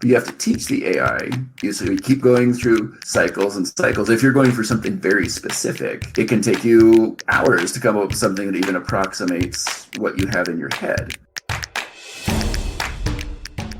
You have to teach the AI. So you keep going through cycles and cycles. If you're going for something very specific, it can take you hours to come up with something that even approximates what you have in your head.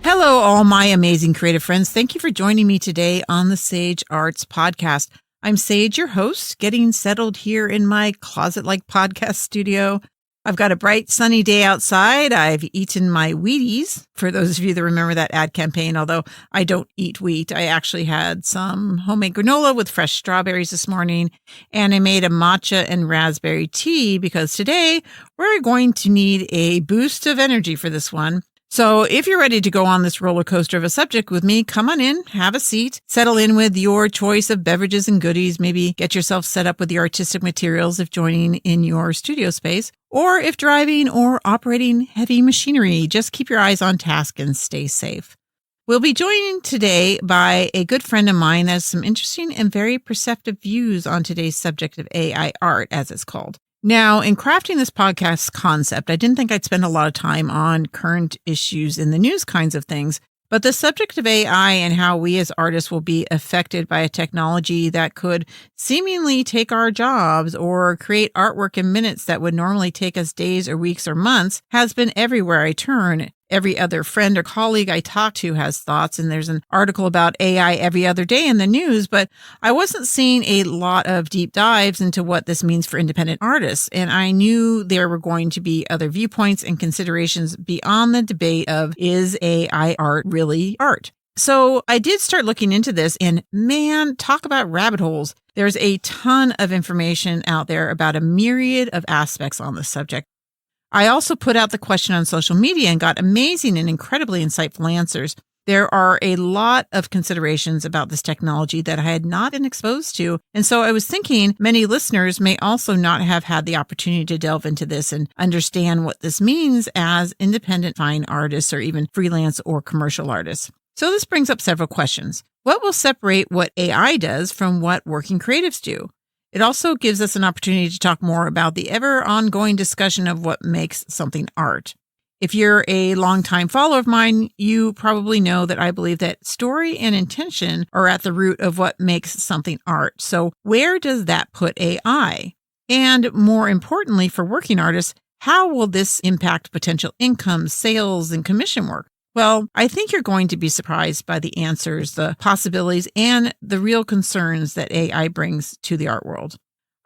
Hello, all my amazing creative friends. Thank you for joining me today on the Sage Arts Podcast. I'm Sage, your host, getting settled here in my closet-like podcast studio. I've got a bright, sunny day outside. I've eaten my Wheaties, for those of you that remember that ad campaign, although I don't eat wheat. I actually had some homemade granola with fresh strawberries this morning, and I made a matcha and raspberry tea because today we're going to need a boost of energy for this one. So if you're ready to go on this roller coaster of a subject with me, come on in, have a seat, settle in with your choice of beverages and goodies, maybe get yourself set up with the artistic materials if joining in your studio space, or if driving or operating heavy machinery, just keep your eyes on task and stay safe. We'll be joined today by a good friend of mine that has some interesting and very perceptive views on today's subject of AI art, as it's called. Now, in crafting this podcast concept, I didn't think I'd spend a lot of time on current issues in the news kinds of things, but the subject of AI and how we as artists will be affected by a technology that could seemingly take our jobs or create artwork in minutes that would normally take us days or weeks or months has been everywhere I turn. Every other friend or colleague I talk to has thoughts, and there's an article about AI every other day in the news, but I wasn't seeing a lot of deep dives into what this means for independent artists, and I knew there were going to be other viewpoints and considerations beyond the debate of, is AI art really art? So I did start looking into this, and man, talk about rabbit holes. There's a ton of information out there about a myriad of aspects on this subject. I also put out the question on social media and got amazing and incredibly insightful answers. There are a lot of considerations about this technology that I had not been exposed to. And so I was thinking many listeners may also not have had the opportunity to delve into this and understand what this means as independent fine artists or even freelance or commercial artists. So this brings up several questions. What will separate what AI does from what working creatives do? It also gives us an opportunity to talk more about the ever ongoing discussion of what makes something art. If you're a longtime follower of mine, you probably know that I believe that story and intention are at the root of what makes something art. So where does that put AI? And more importantly, for working artists, how will this impact potential income, sales, and commission work? Well, I think you're going to be surprised by the answers, the possibilities, and the real concerns that AI brings to the art world.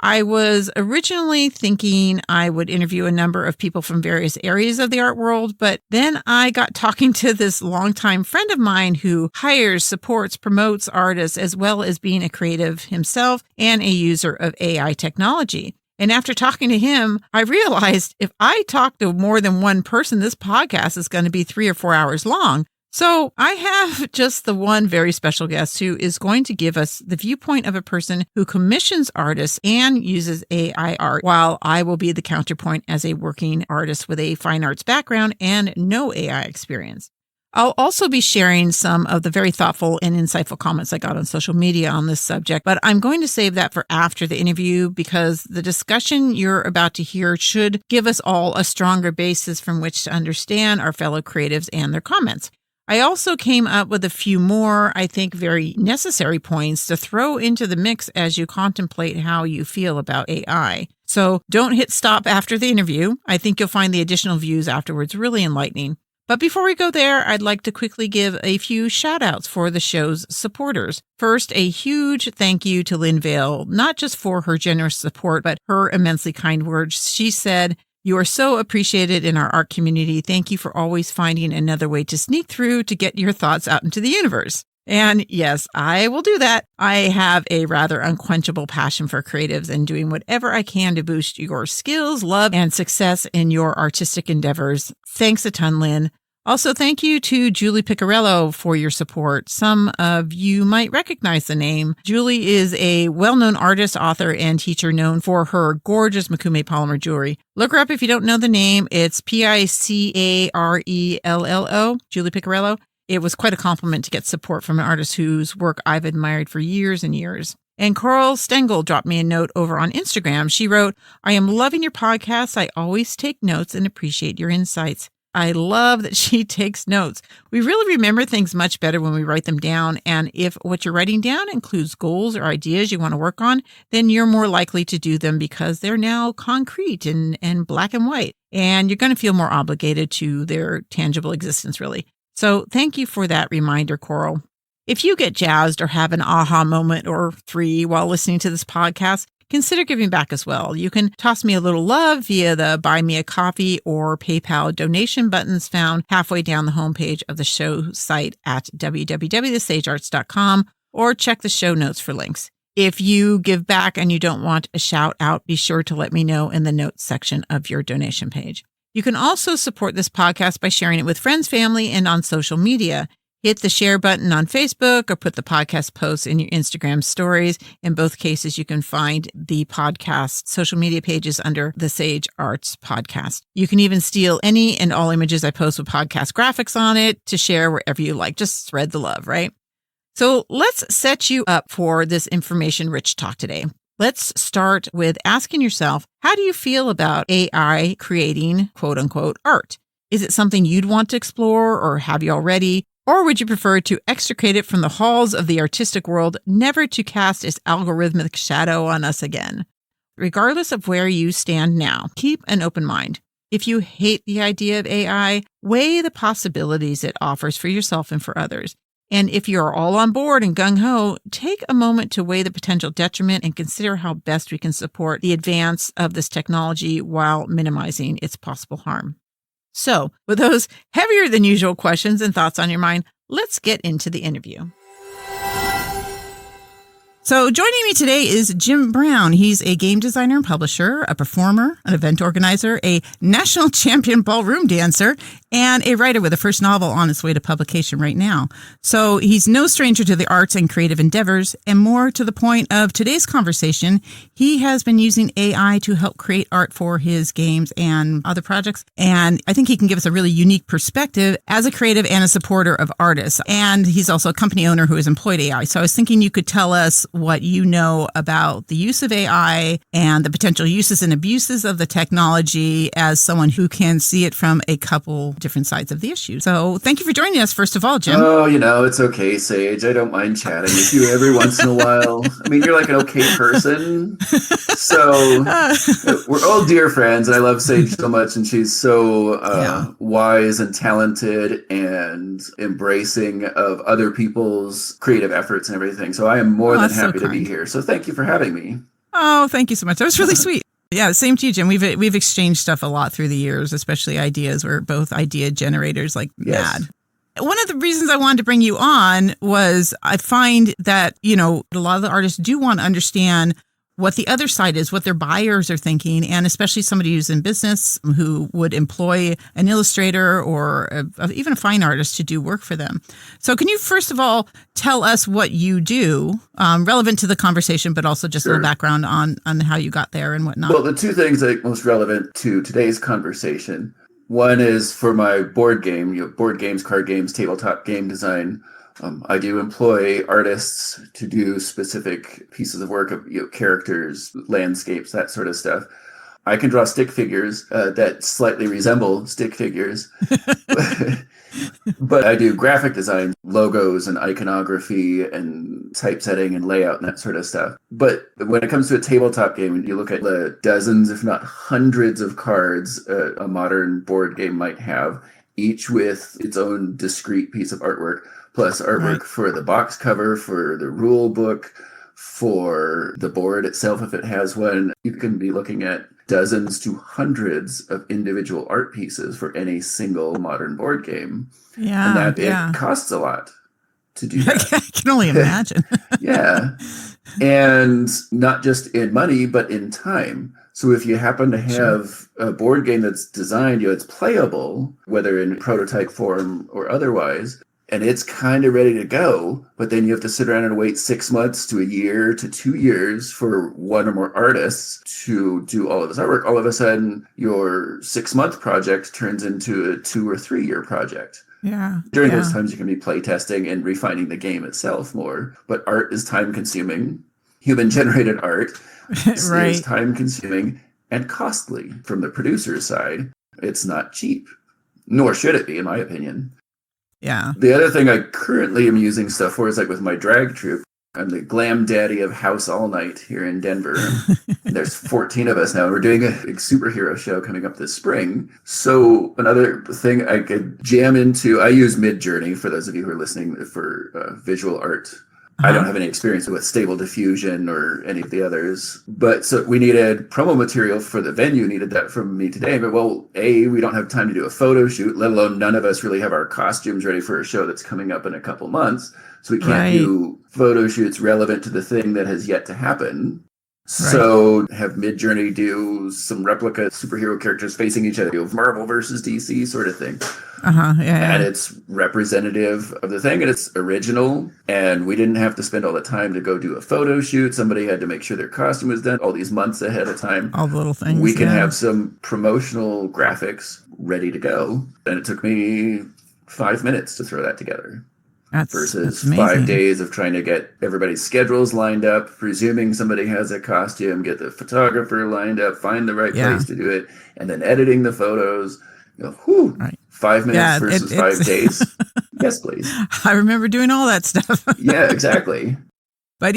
I was originally thinking I would interview a number of people from various areas of the art world, but then I got talking to this longtime friend of mine who hires, supports, promotes artists, as well as being a creative himself and a user of AI technology. And after talking to him, I realized if I talk to more than one person, this podcast is going to be 3 or 4 hours long. So I have just the one very special guest who is going to give us the viewpoint of a person who commissions artists and uses AI art, while I will be the counterpoint as a working artist with a fine arts background and no AI experience. I'll also be sharing some of the very thoughtful and insightful comments I got on social media on this subject, but I'm going to save that for after the interview because the discussion you're about to hear should give us all a stronger basis from which to understand our fellow creatives and their comments. I also came up with a few more, I think, very necessary points to throw into the mix as you contemplate how you feel about AI. So don't hit stop after the interview. I think you'll find the additional views afterwards really enlightening. But before we go there, I'd like to quickly give a few shout outs for the show's supporters. First, a huge thank you to Lynn Vale, not just for her generous support, but her immensely kind words. She said, "You are so appreciated in our art community. Thank you for always finding another way to sneak through to get your thoughts out into the universe." And yes, I will do that. I have a rather unquenchable passion for creatives and doing whatever I can to boost your skills, love, and success in your artistic endeavors. Thanks a ton, Lynn. Also, thank you to Julie Piccarello for your support. Some of you might recognize the name. Julie is a well-known artist, author, and teacher known for her gorgeous Makume polymer jewelry. Look her up if you don't know the name. It's Picarello, Julie Piccarello. It was quite a compliment to get support from an artist whose work I've admired for years and years. And Coral Stengel dropped me a note over on Instagram. She wrote, "I am loving your podcast. I always take notes and appreciate your insights. I love that she takes notes. We really remember things much better when we write them down. And if what you're writing down includes goals or ideas you want to work on, then you're more likely to do them because they're now concrete and black and white. And you're going to feel more obligated to their tangible existence, really. So thank you for that reminder, Coral. If you get jazzed or have an aha moment or three while listening to this podcast, consider giving back as well. You can toss me a little love via the Buy Me a Coffee or PayPal donation buttons found halfway down the homepage of the show site at www.thesagearts.com, or check the show notes for links. If you give back and you don't want a shout out, be sure to let me know in the notes section of your donation page. You can also support this podcast by sharing it with friends, family, and on social media. Hit the share button on Facebook or put the podcast posts in your Instagram stories. In both cases, you can find the podcast social media pages under the Sage Arts Podcast. You can even steal any and all images I post with podcast graphics on it to share wherever you like. Just spread the love, right? So let's set you up for this information-rich talk today. Let's start with asking yourself, how do you feel about AI creating quote-unquote art? Is it something you'd want to explore, or have you already? Or would you prefer to extricate it from the halls of the artistic world, never to cast its algorithmic shadow on us again? Regardless of where you stand now, keep an open mind. If you hate the idea of AI, weigh the possibilities it offers for yourself and for others. And if you're all on board and gung-ho, take a moment to weigh the potential detriment and consider how best we can support the advance of this technology while minimizing its possible harm. So, with those heavier than usual questions and thoughts on your mind, let's get into the interview. So joining me today is Jim Brown. He's a game designer and publisher, a performer, an event organizer, a national champion ballroom dancer, and a writer with a first novel on its way to publication right now. So he's no stranger to the arts and creative endeavors, and more to the point of today's conversation, he has been using AI to help create art for his games and other projects. And I think he can give us a really unique perspective as a creative and a supporter of artists. And he's also a company owner who has employed AI. So I was thinking you could tell us what you know about the use of AI and the potential uses and abuses of the technology as someone who can see it from a couple different sides of the issue. So thank you for joining us, first of all, Jim. Oh, it's okay, Sage. I don't mind chatting with you every once in a while. I mean, you're like an okay person. So we're all dear friends, and I love Sage so much, and she's so wise and talented and embracing of other people's creative efforts and everything. So I am more than happy to be here. So thank you for having me. Oh, thank you so much. That was really sweet. Yeah, same to you, Jim. We've exchanged stuff a lot through the years, especially ideas. We're both idea generators like mad. One of the reasons I wanted to bring you on was I find that, a lot of the artists do want to understand what the other side is, what their buyers are thinking, and especially somebody who's in business who would employ an illustrator or even a fine artist to do work for them. So can you first of all tell us what you do, relevant to the conversation, but also just a little background on how you got there and whatnot? Well, the two things that are most relevant to today's conversation, one is for my board game, board games, card games, tabletop game design. I do employ artists to do specific pieces of work of characters, landscapes, that sort of stuff. I can draw stick figures that slightly resemble stick figures, but I do graphic design, logos and iconography and typesetting and layout and that sort of stuff. But when it comes to a tabletop game, you look at the dozens, if not hundreds of cards a modern board game might have, each with its own discrete piece of artwork. Plus artwork for the box cover, for the rule book, for the board itself, if it has one. You can be looking at dozens to hundreds of individual art pieces for any single modern board game. Yeah, and it costs a lot to do that. I can only imagine. Yeah. And not just in money, but in time. So if you happen to have a board game that's designed, it's playable, whether in prototype form or otherwise, and it's kind of ready to go, but then you have to sit around and wait 6 months to a year to 2 years for one or more artists to do all of this artwork. All of a sudden, your 6-month project turns into a 2 or 3 year project. Yeah. During those times, you can be playtesting and refining the game itself more. But art is time-consuming. Human-generated art is time-consuming and costly. From the producer's side, it's not cheap. nor should it be, in my opinion. Yeah. The other thing I currently am using stuff for is like with my drag troupe. I'm the glam daddy of House All Night here in Denver. And there's 14 of us now. We're doing a big superhero show coming up this spring. So another thing I could jam into, I use Midjourney for those of you who are listening for visual art. I don't have any experience with Stable Diffusion or any of the others. But so we needed promo material for the venue, needed that from me today. But well, we don't have time to do a photo shoot, let alone none of us really have our costumes ready for a show that's coming up in a couple months. So we can't do photo shoots relevant to the thing that has yet to happen. So have Midjourney do some replica superhero characters facing each other, Marvel versus DC sort of thing. And it's representative of the thing, and it's original, and we didn't have to spend all the time to go do a photo shoot. Somebody had to make sure their costume was done all these months ahead of time. All the little things. We can have some promotional graphics ready to go, and it took me 5 minutes to throw that together. Versus 5 days of trying to get everybody's schedules lined up, presuming somebody has a costume, get the photographer lined up, find the right place to do it, and then editing the photos. 5 minutes versus 5 days. Yes, please. I remember doing all that stuff. Yeah, exactly. But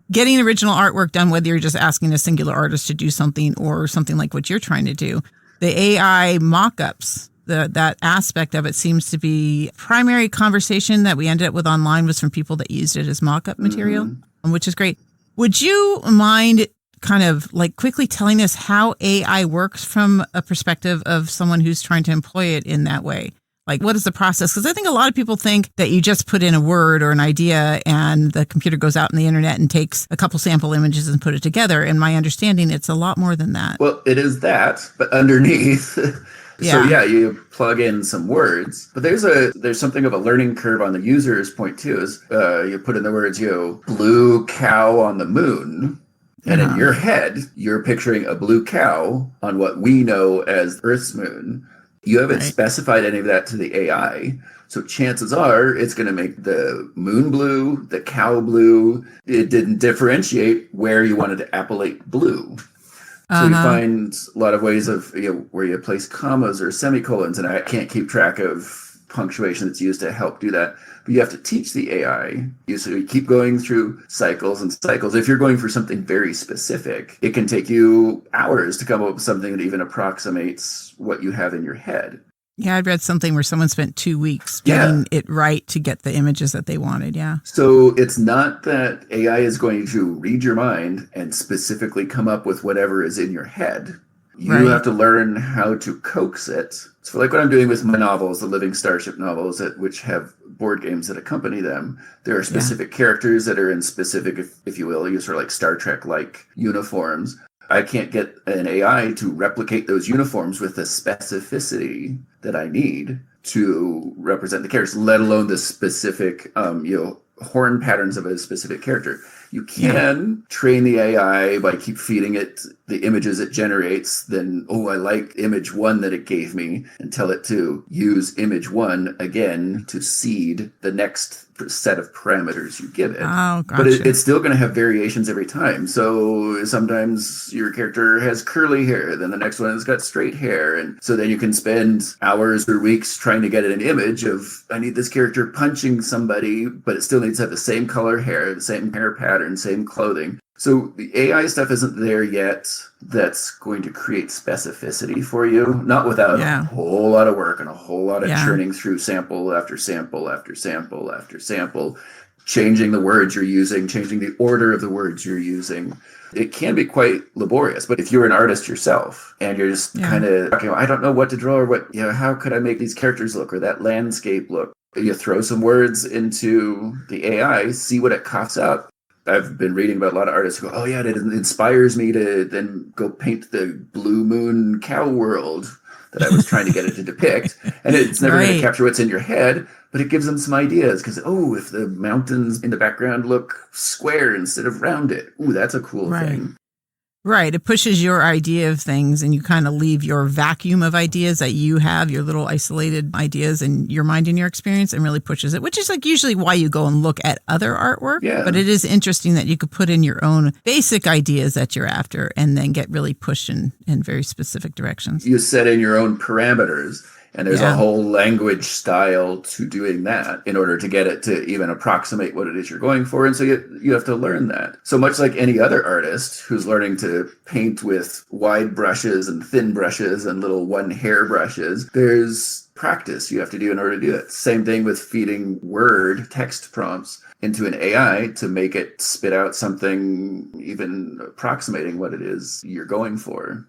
getting original artwork done, whether you're just asking a singular artist to do something or something like what you're trying to do. The AI mock-ups, that aspect of it seems to be primary conversation that we ended up with online was from people that used it as mock-up material, which is great. Would you mind kind of like quickly telling us how AI works from a perspective of someone who's trying to employ it in that way? Like, what is the process? Because I think a lot of people think that you just put in a word or an idea and the computer goes out on the internet and takes a couple sample images and put it together. And my understanding, it's a lot more than that. Well, it is that, but underneath... So you plug in some words, but there's something of a learning curve on the user's point too. Is you put in the words, blue cow on the moon, and in your head you're picturing a blue cow on what we know as Earth's moon. You haven't specified any of that to the AI, so chances are it's going to make the moon blue, the cow blue. It didn't differentiate where you wanted to appellate blue. So you find a lot of ways of where you place commas or semicolons, and I can't keep track of punctuation that's used to help do that. But you have to teach the AI. You keep going through cycles and cycles. If you're going for something very specific, it can take you hours to come up with something that even approximates what you have in your head. Yeah, I'd read something where someone spent 2 weeks getting it right to get the images that they wanted. Yeah. So it's not that AI is going to read your mind and specifically come up with whatever is in your head. You have to learn how to coax it. So like what I'm doing with my novels, the Living Starship novels, which have board games that accompany them, there are specific characters that are in specific, if you will, sort of like Star Trek-like uniforms. I can't get an AI to replicate those uniforms with the specificity that I need to represent the characters, let alone the specific, horn patterns of a specific character. You can train the AI by keep feeding it the images it generates. Then, I like image 1 that it gave me, and tell it to use image 1 again to seed the next set of parameters you give it. Oh, gotcha. But it's still going to have variations every time. So sometimes your character has curly hair, then the next one has got straight hair. And so then you can spend hours or weeks trying to get an image of, I need this character punching somebody, but it still needs to have the same color hair, the same hair pattern, same clothing. So the AI stuff isn't there yet that's going to create specificity for you, not without a whole lot of work and a whole lot of churning through sample after sample after sample after sample, changing the words you're using, changing the order of the words you're using. It can be quite laborious, but if you're an artist yourself and you're just kind of, I don't know what to draw or what, how could I make these characters look or that landscape look? You throw some words into the AI, see what it coughs up. I've been reading about a lot of artists who go, it inspires me to then go paint the blue moon cow world that I was trying to get it to depict. And it's never going to capture what's in your head, but it gives them some ideas because, if the mountains in the background look square instead of rounded, that's a cool thing. Right. It pushes your idea of things and you kind of leave your vacuum of ideas that you have, your little isolated ideas in your mind and your experience, and really pushes it, which is like usually why you go and look at other artwork. Yeah. But it is interesting that you could put in your own basic ideas that you're after and then get really pushed in very specific directions. You set in your own parameters. And there's a Yeah. whole language style to doing that in order to get it to even approximate what it is you're going for. And so you have to learn that. So much like any other artist who's learning to paint with wide brushes and thin brushes and little one hair brushes, there's practice you have to do in order to do it. Same thing with feeding word text prompts into an AI to make it spit out something even approximating what it is you're going for.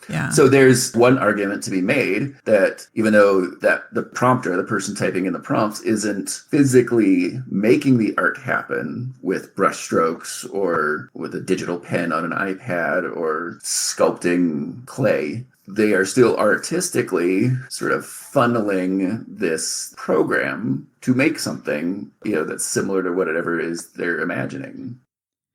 Yeah. So there's one argument to be made that even though that the prompter, the person typing in the prompts, isn't physically making the art happen with brush strokes or with a digital pen on an iPad or sculpting clay, they are still artistically sort of funneling this program to make something, that's similar to whatever it is they're imagining.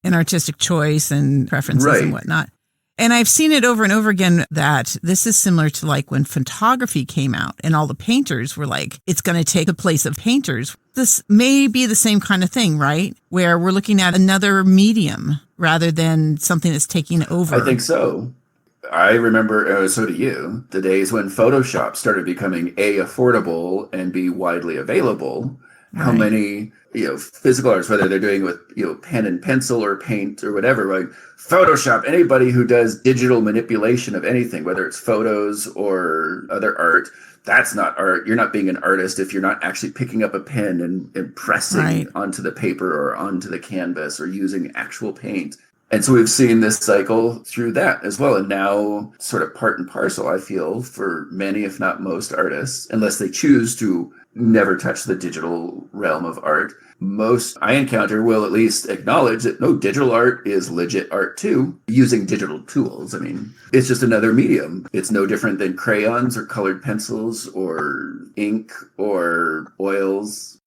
An artistic choice and preferences Right. and whatnot. And I've seen it over and over again that this is similar to like when photography came out and all the painters were like, it's going to take the place of painters. This may be the same kind of thing, right? Where we're looking at another medium rather than something that's taking over. I think so. I remember, so do you, the days when Photoshop started becoming A, affordable and B, widely available. How Right. many, physical artists, whether they're doing with, pen and pencil or paint or whatever, like Photoshop, anybody who does digital manipulation of anything, whether it's photos or other art, that's not art. You're not being an artist if you're not actually picking up a pen and pressing Right. onto the paper or onto the canvas or using actual paint. And so we've seen this cycle through that as well. And now sort of part and parcel, I feel, for many, if not most artists, unless they choose to never touch the digital realm of art, most I encounter will at least acknowledge that no, digital art is legit art too, using digital tools. I mean, it's just another medium. It's no different than crayons or colored pencils or ink or oils.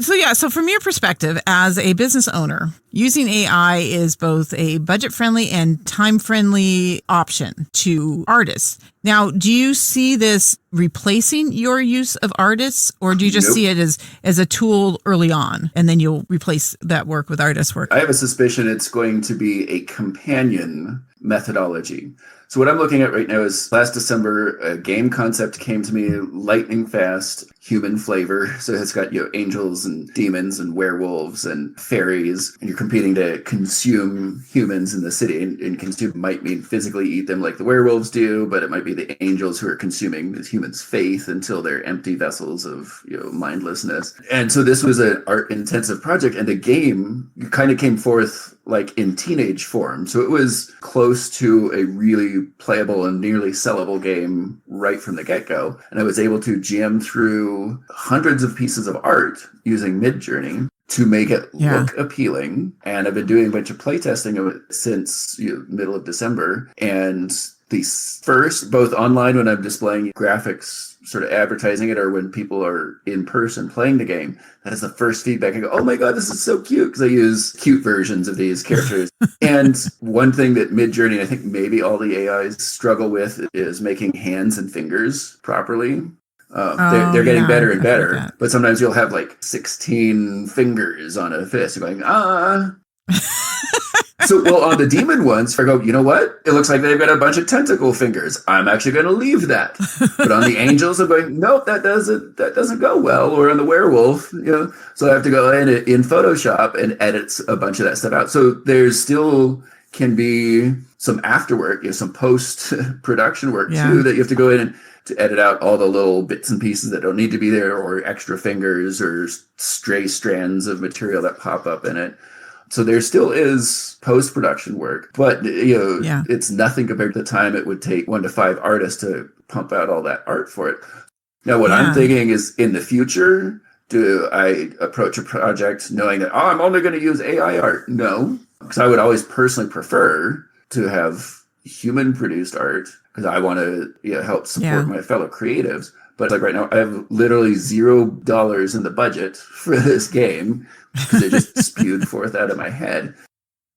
So from your perspective as a business owner, using AI is both a budget-friendly and time-friendly option to artists. Now, do you see this replacing your use of artists, or do you just Nope. see it as a tool early on, and then you'll replace that work with artist work? I have a suspicion it's going to be a companion methodology. So what I'm looking at right now is last December, a game concept came to me lightning fast, human flavor. So it's got, angels and demons and werewolves and fairies, and you're competing to consume humans in the city. And consume might mean physically eat them like the werewolves do, but it might be the angels who are consuming the humans' faith until they're empty vessels of, mindlessness. And so this was an art intensive project, and the game kind of came forth like in teenage form. So it was close to a really playable and nearly sellable game right from the get-go. And I was able to jam through hundreds of pieces of art using Midjourney to make it look appealing. And I've been doing a bunch of playtesting of it since middle of December. And the first, both online when I'm displaying graphics, sort of advertising it, or when people are in person playing the game, that is the first feedback. I go, oh my God, this is so cute, because I use cute versions of these characters. And one thing that Midjourney, I think maybe all the AIs struggle with, is making hands and fingers properly. They're getting better and better, but sometimes you'll have like 16 fingers on a fist. You're going, So, well, on the demon ones, I go, you know what? It looks like they've got a bunch of tentacle fingers. I'm actually going to leave that. But on the angels, I'm going, nope, that doesn't go well. Or on the werewolf, so I have to go in Photoshop and edit a bunch of that stuff out. So there's still can be some afterwork, some post-production work too, that you have to go in and to edit out all the little bits and pieces that don't need to be there, or extra fingers or stray strands of material that pop up in it. So there still is post-production work, but it's nothing compared to the time it would take 1 to 5 artists to pump out all that art for it. Now, what I'm thinking is, in the future, do I approach a project knowing that, I'm only going to use AI art? No, because I would always personally prefer to have human-produced art, because I want to help support my fellow creatives. But like right now, I have literally $0 in the budget for this game, because it just spewed forth out of my head.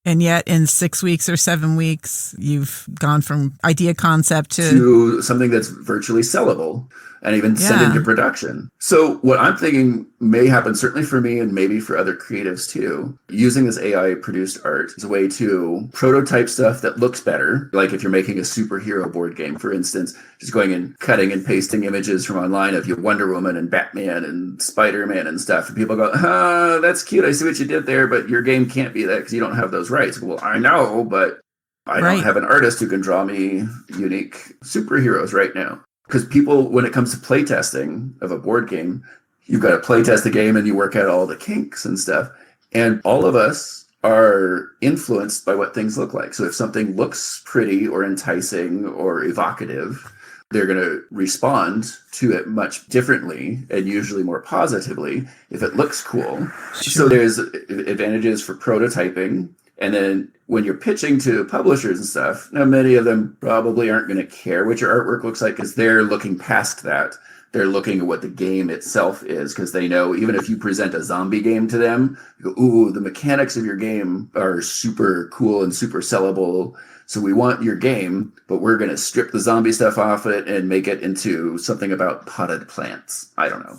And yet in 6 weeks or 7 weeks, you've gone from idea concept to something that's virtually sellable. and even send into production. So what I'm thinking may happen, certainly for me and maybe for other creatives too, using this AI produced art as a way to prototype stuff that looks better. Like if you're making a superhero board game, for instance, just going and cutting and pasting images from online of your Wonder Woman and Batman and Spider-Man and stuff. And people go, that's cute. I see what you did there, but your game can't be that because you don't have those rights. Well, I know, but I don't have an artist who can draw me unique superheroes right now. Because people, when it comes to playtesting of a board game, you've got to playtest the game and you work out all the kinks and stuff. And all of us are influenced by what things look like. So if something looks pretty or enticing or evocative, they're going to respond to it much differently and usually more positively if it looks cool. Sure. So there's advantages for prototyping. And then when you're pitching to publishers and stuff, now many of them probably aren't going to care what your artwork looks like because they're looking past that. They're looking at what the game itself is because they know even if you present a zombie game to them, you go, ooh, the mechanics of your game are super cool and super sellable. So we want your game, but we're going to strip the zombie stuff off it and make it into something about potted plants. I don't know.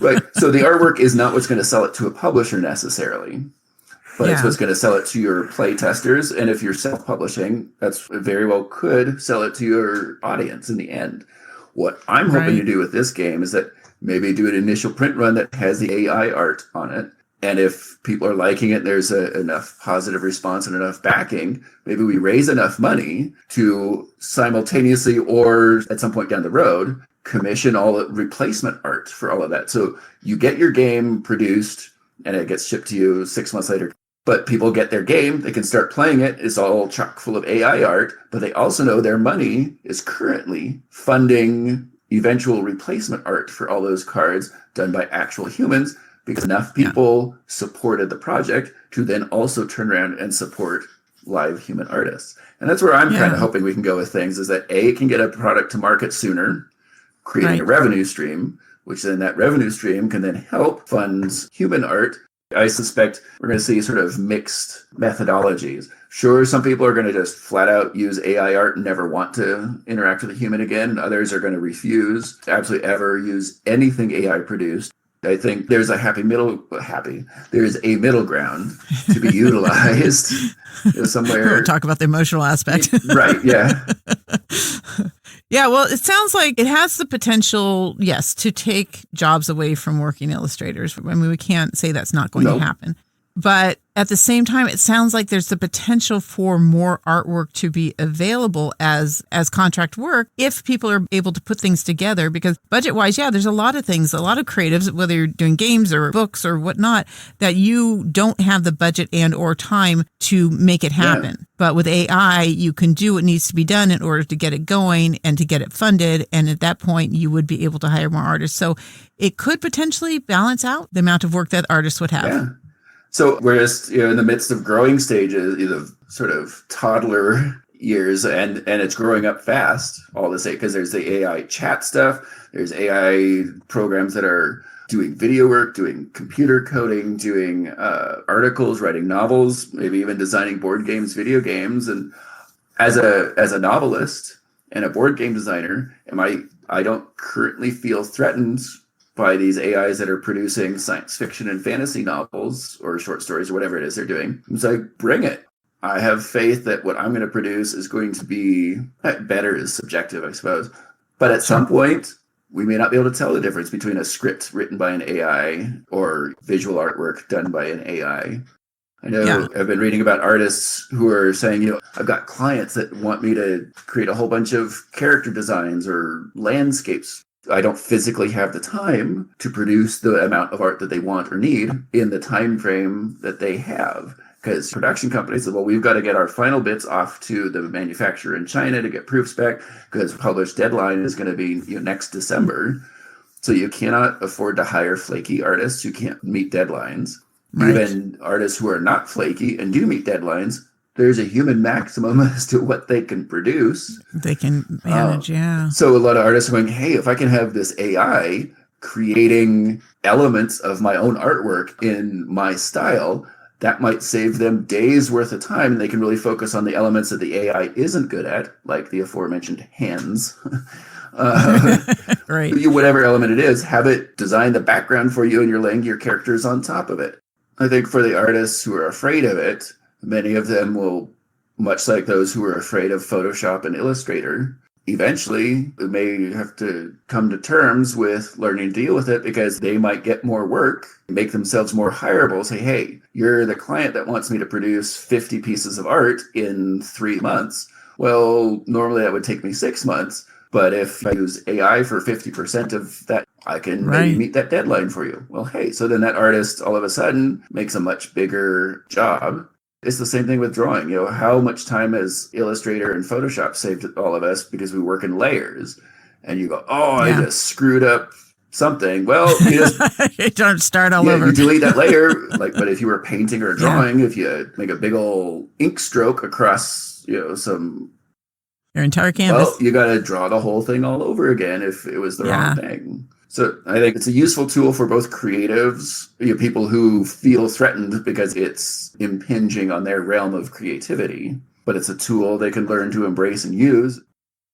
Right. So the artwork is not what's going to sell it to a publisher necessarily. But it's what's going to sell it to your play testers. And if you're self-publishing, that's very well could sell it to your audience in the end. What I'm hoping to do with this game is that maybe do an initial print run that has the AI art on it. And if people are liking it, there's enough positive response and enough backing, maybe we raise enough money to simultaneously or at some point down the road, commission all the replacement art for all of that. So you get your game produced and it gets shipped to you 6 months later. But people get their game, they can start playing it. It's all chock full of AI art, but they also know their money is currently funding eventual replacement art for all those cards done by actual humans because enough people supported the project to then also turn around and support live human artists. And that's where I'm kind of hoping we can go with things is that A, can get a product to market sooner, creating a revenue stream, which then that revenue stream can then help fund human art. I suspect we're going to see sort of mixed methodologies. Sure, some people are going to just flat out use AI art and never want to interact with a human again. And others are going to refuse to absolutely ever use anything AI produced. I think there's a there's a middle ground to be utilized somewhere. We'll talk about the emotional aspect. Right, yeah. Yeah, well, it sounds like it has the potential, yes, to take jobs away from working illustrators. I mean, we can't say that's not going to happen. But at the same time, it sounds like there's the potential for more artwork to be available as contract work if people are able to put things together. Because budget-wise, there's a lot of things, a lot of creatives, whether you're doing games or books or whatnot, that you don't have the budget and or time to make it happen. Yeah. But with AI, you can do what needs to be done in order to get it going and to get it funded. And at that point, you would be able to hire more artists. So it could potentially balance out the amount of work that artists would have. Yeah. So we're just in the midst of growing stages, sort of toddler years, and it's growing up fast, all to say, because there's the AI chat stuff, there's AI programs that are doing video work, doing computer coding, doing articles, writing novels, maybe even designing board games, video games. And as a novelist and a board game designer, I don't currently feel threatened by these AIs that are producing science fiction and fantasy novels or short stories or whatever it is they're doing. It's like, bring it. I have faith that what I'm going to produce is going to be better is subjective, I suppose. But at some point, we may not be able to tell the difference between a script written by an AI or visual artwork done by an AI. I know I've been reading about artists who are saying, I've got clients that want me to create a whole bunch of character designs or landscapes. I don't physically have the time to produce the amount of art that they want or need in the time frame that they have. Because production companies said, well, we've got to get our final bits off to the manufacturer in China to get proofs back because published deadline is going to be next December. So you cannot afford to hire flaky artists who can't meet deadlines. Right. Even artists who are not flaky and do meet deadlines, there's a human maximum as to what they can produce. They can manage, So a lot of artists are going, hey, if I can have this AI creating elements of my own artwork in my style, that might save them days worth of time. And they can really focus on the elements that the AI isn't good at, like the aforementioned hands. Right. Whatever element it is, have it design the background for you and you're laying your characters on top of it. I think for the artists who are afraid of it, many of them will, much like those who are afraid of Photoshop and Illustrator, eventually may have to come to terms with learning to deal with it because they might get more work, make themselves more hireable, say, hey, you're the client that wants me to produce 50 pieces of art in 3 months. Well, normally that would take me 6 months. But if I use AI for 50% of that, I can maybe meet that deadline for you. Well, hey, so then that artist all of a sudden makes a much bigger job. It's the same thing with drawing. How much time has Illustrator and Photoshop saved all of us because we work in layers? And you go, I just screwed up something. Well, you just you don't start all over. You delete that layer. But if you were painting or drawing, if you make a big old ink stroke across, some your entire canvas. Well, you got to draw the whole thing all over again if it was the wrong thing. So I think it's a useful tool for both creatives, people who feel threatened because it's impinging on their realm of creativity. But it's a tool they can learn to embrace and use.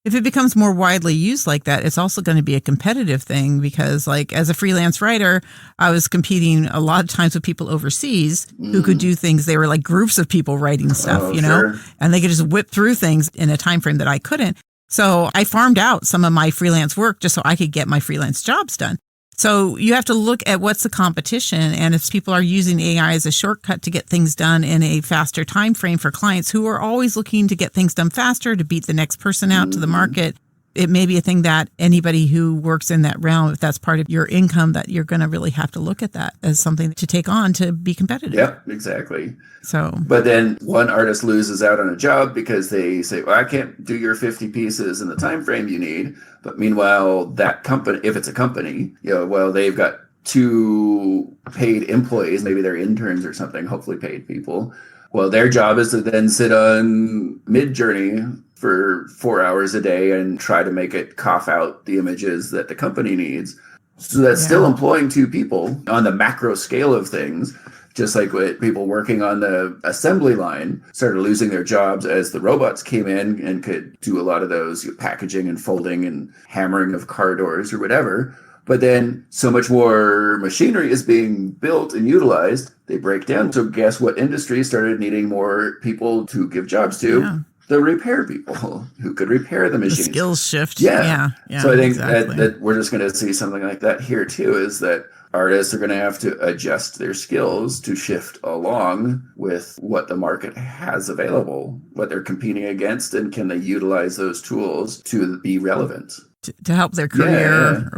If it becomes more widely used like that, it's also going to be a competitive thing because, like, as a freelance writer, I was competing a lot of times with people overseas who could do things. They were like groups of people writing stuff, Sure. and they could just whip through things in a time frame that I couldn't. So I farmed out some of my freelance work just so I could get my freelance jobs done. So you have to look at what's the competition, and if people are using AI as a shortcut to get things done in a faster time frame for clients who are always looking to get things done faster to beat the next person out to the market, it may be a thing that anybody who works in that realm, if that's part of your income, that you're going to really have to look at that as something to take on to be competitive. Yep, exactly. So, but then one artist loses out on a job because they say, well, I can't do your 50 pieces in the time frame you need. But meanwhile, that company, if it's a company, they've got 2 paid employees, maybe they're interns or something, hopefully paid people. Well, their job is to then sit on Midjourney for 4 hours a day and try to make it cough out the images that the company needs. So that's still employing 2 people on the macro scale of things. Just like with people working on the assembly line started losing their jobs as the robots came in and could do a lot of those packaging and folding and hammering of car doors or whatever. But then so much more machinery is being built and utilized, they break down. So guess what industry started needing more people to give jobs to? Yeah. The repair people who could repair the machines. The skills shift. Yeah. So I think exactly. that we're just going to see something like that here too, is that artists are going to have to adjust their skills to shift along with what the market has available, what they're competing against, and can they utilize those tools to be relevant. To help their career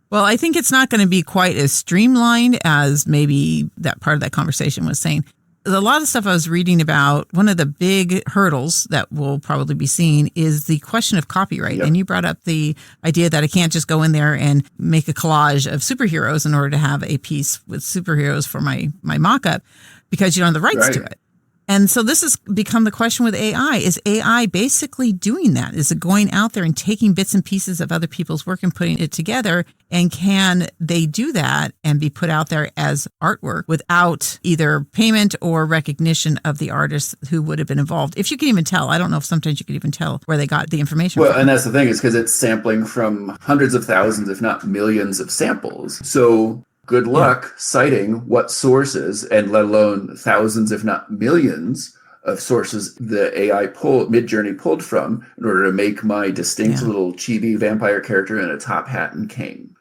Well, I think it's not going to be quite as streamlined as maybe that part of that conversation was saying. A lot of stuff I was reading about, one of the big hurdles that we'll probably be seeing is the question of copyright. Yep. And you brought up the idea that I can't just go in there and make a collage of superheroes in order to have a piece with superheroes for my mock-up because you don't have the rights to it. And so this has become the question with AI. Is AI basically doing that? Is it going out there and taking bits and pieces of other people's work and putting it together? And can they do that and be put out there as artwork without either payment or recognition of the artists who would have been involved? If you can even tell. I don't know if sometimes you could even tell where they got the information from. And that's the thing, is because it's sampling from hundreds of thousands, if not millions of samples. So good luck citing what sources, and let alone thousands, if not millions, of sources the AI Midjourney pulled from in order to make my distinct little chibi vampire character in a top hat and cane.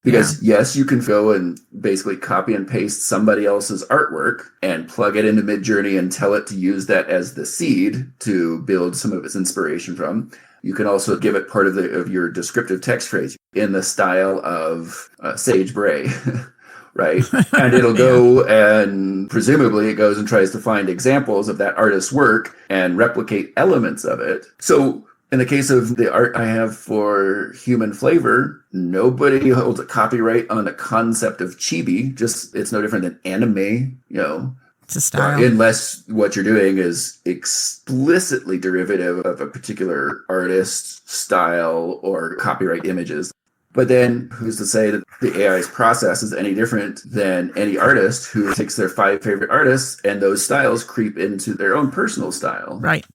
Because yes, you can go and basically copy and paste somebody else's artwork and plug it into Midjourney and tell it to use that as the seed to build some of its inspiration from. You can also give it part of your descriptive text phrase in the style of Sage Bray, right? And it'll go and presumably it goes and tries to find examples of that artist's work and replicate elements of it. So in the case of the art I have for Human Flavor, nobody holds a copyright on the concept of chibi. Just it's no different than anime, It's a style. Unless what you're doing is explicitly derivative of a particular artist's style or copyright images. But then who's to say that the AI's process is any different than any artist who takes their 5 favorite artists and those styles creep into their own personal style? Right.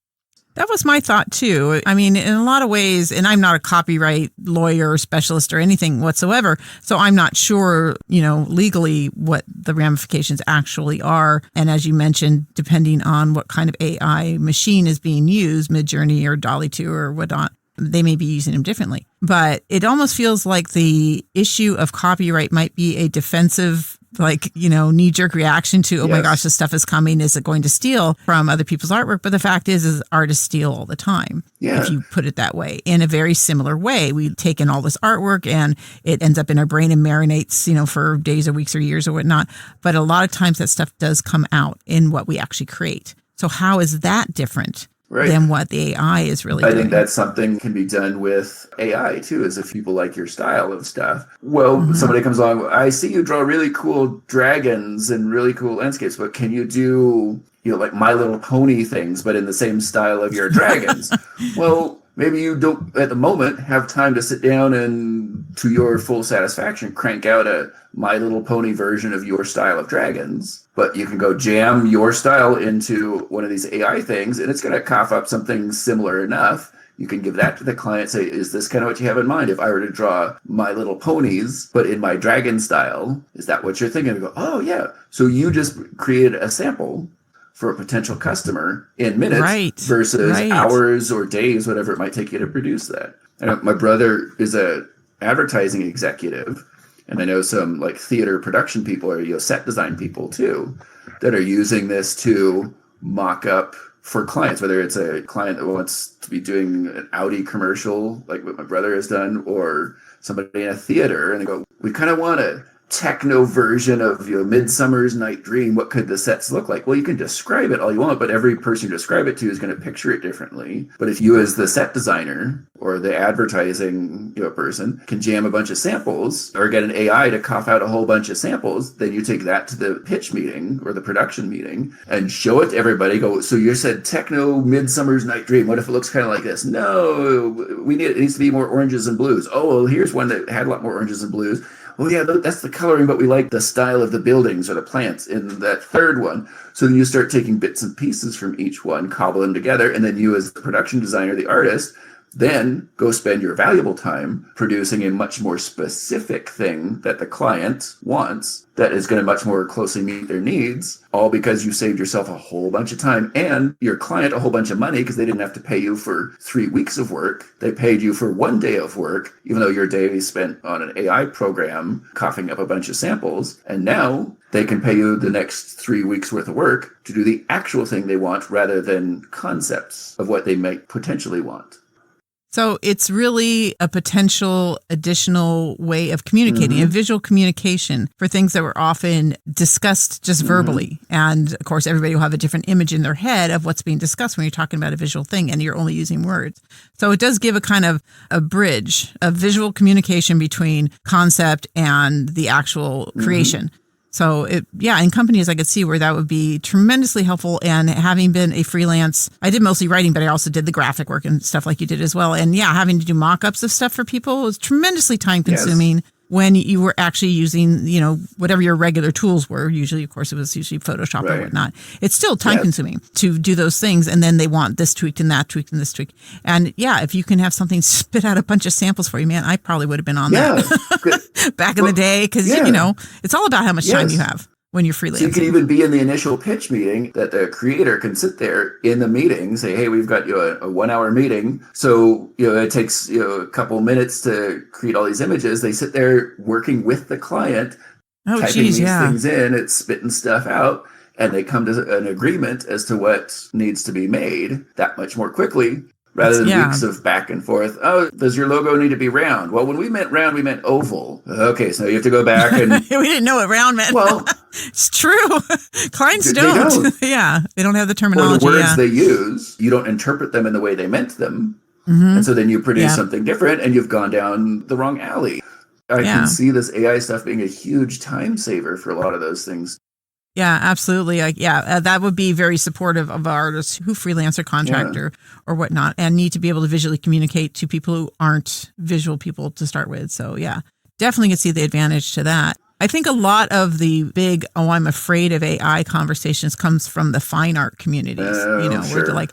That was my thought too. I mean, in a lot of ways, and I'm not a copyright lawyer or specialist or anything whatsoever, so I'm not sure, legally what the ramifications actually are. And as you mentioned, depending on what kind of AI machine is being used, Midjourney or Dolly 2 or whatnot, they may be using them differently. But it almost feels like the issue of copyright might be a defensive knee-jerk reaction to, oh my gosh, this stuff is coming. Is it going to steal from other people's artwork? But the fact is artists steal all the time. Yeah. If you put it that way. In a very similar way, we take in all this artwork and it ends up in our brain and marinates, for days or weeks or years or whatnot. But a lot of times that stuff does come out in what we actually create. So how is that different? Right. Than what the AI is really doing. I think that's something can be done with AI too, is if people like your style of stuff. Well, somebody comes along, I see you draw really cool dragons and really cool landscapes, but can you do, like My Little Pony things, but in the same style of your dragons? Well, maybe you don't, at the moment, have time to sit down and, to your full satisfaction, crank out a My Little Pony version of your style of dragons. But you can go jam your style into one of these AI things, and it's going to cough up something similar enough. You can give that to the client, say, is this kind of what you have in mind? If I were to draw My Little Ponies, but in my dragon style, is that what you're thinking? And go, oh, yeah. So you just created a sample for a potential customer in minutes versus hours or days, whatever it might take you to produce that. And my brother is a advertising executive, and I know some theater production people or set design people too that are using this to mock up for clients, whether it's a client that wants to be doing an Audi commercial like what my brother has done, or somebody in a theater, and they go, we kind of want a techno version of Midsummer's Night Dream. What could the sets look like? Well, you can describe it all you want, but every person you describe it to is going to picture it differently. But if you, as the set designer or the advertising person, can jam a bunch of samples or get an AI to cough out a whole bunch of samples, then you take that to the pitch meeting or the production meeting and show it to everybody. Go, so you said techno Midsummer's Night Dream. What if it looks kind of like this? No, it needs to be more oranges and blues. Oh, well, here's one that had a lot more oranges and blues. Well, yeah, that's the coloring, but we like the style of the buildings or the plants in that third one. So then you start taking bits and pieces from each one, cobble them together, and then you as the production designer, the artist, then go spend your valuable time producing a much more specific thing that the client wants that is going to much more closely meet their needs, all because you saved yourself a whole bunch of time and your client a whole bunch of money because they didn't have to pay you for 3 weeks of work. They paid you for 1 day of work, even though your day is spent on an AI program coughing up a bunch of samples. And now they can pay you the next 3 weeks worth of work to do the actual thing they want rather than concepts of what they might potentially want. So it's really a potential additional way of communicating, a visual communication for things that were often discussed just verbally. And of course, everybody will have a different image in their head of what's being discussed when you're talking about a visual thing and you're only using words. So it does give a kind of a bridge, a visual communication between concept and the actual creation. So in companies I could see where that would be tremendously helpful. And having been a freelance, I did mostly writing, but I also did the graphic work and stuff like you did as well. And having to do mock-ups of stuff for people was tremendously time consuming when you were actually using, whatever your regular tools were. Usually, of course, it was usually Photoshop or whatnot. It's still time consuming to do those things. And then they want this tweaked and that tweaked and this tweaked. And if you can have something spit out a bunch of samples for you, man, I probably would have been on that back in the day. Because, it's all about how much time you have when you're freelancing. So you can even be in the initial pitch meeting that the creator can sit there in the meeting, say, hey, we've got a 1 hour meeting. So, it takes a couple minutes to create all these images. They sit there working with the client, typing these things in, it's spitting stuff out, and they come to an agreement as to what needs to be made that much more quickly. Rather than weeks of back and forth. Oh, does your logo need to be round? Well, when we meant round, we meant oval. Okay, so you have to go back and... we didn't know what round meant. Well... it's true. Clients don't. They don't have the terminology. Or the words they use, you don't interpret them in the way they meant them. And so then you produce something different and you've gone down the wrong alley. I can see this AI stuff being a huge time saver for a lot of those things. Yeah, absolutely. That would be very supportive of artists who freelance or contractor or whatnot and need to be able to visually communicate to people who aren't visual people to start with. So definitely can see the advantage to that. I think a lot of the big, I'm afraid of AI conversations comes from the fine art communities, where they're like,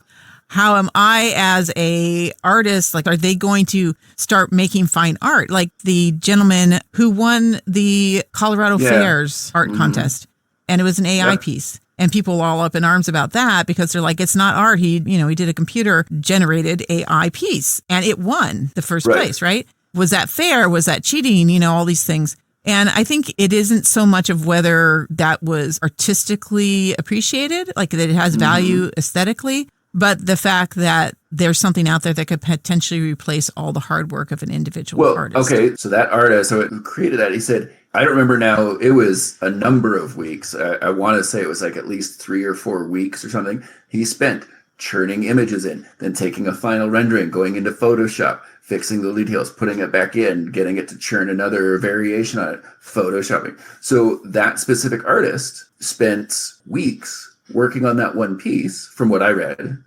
how am I as a artist, like, are they going to start making fine art? Like the gentleman who won the Colorado Fairs art contest, and it was an AI piece. And people are all up in arms about that because they're like, it's not art. He did a computer generated AI piece and it won the first place, right? Was that fair? Was that cheating? All these things. And I think it isn't so much of whether that was artistically appreciated, like that it has value aesthetically, but the fact that there's something out there that could potentially replace all the hard work of an individual artist. Okay, so that artist who created that, he said, I don't remember now, it was a number of weeks. I want to say it was like at least 3 or 4 weeks or something. He spent churning images in, then taking a final rendering, going into Photoshop, fixing the details, putting it back in, getting it to churn another variation on it, Photoshopping. So that specific artist spent weeks working on that one piece, from what I read.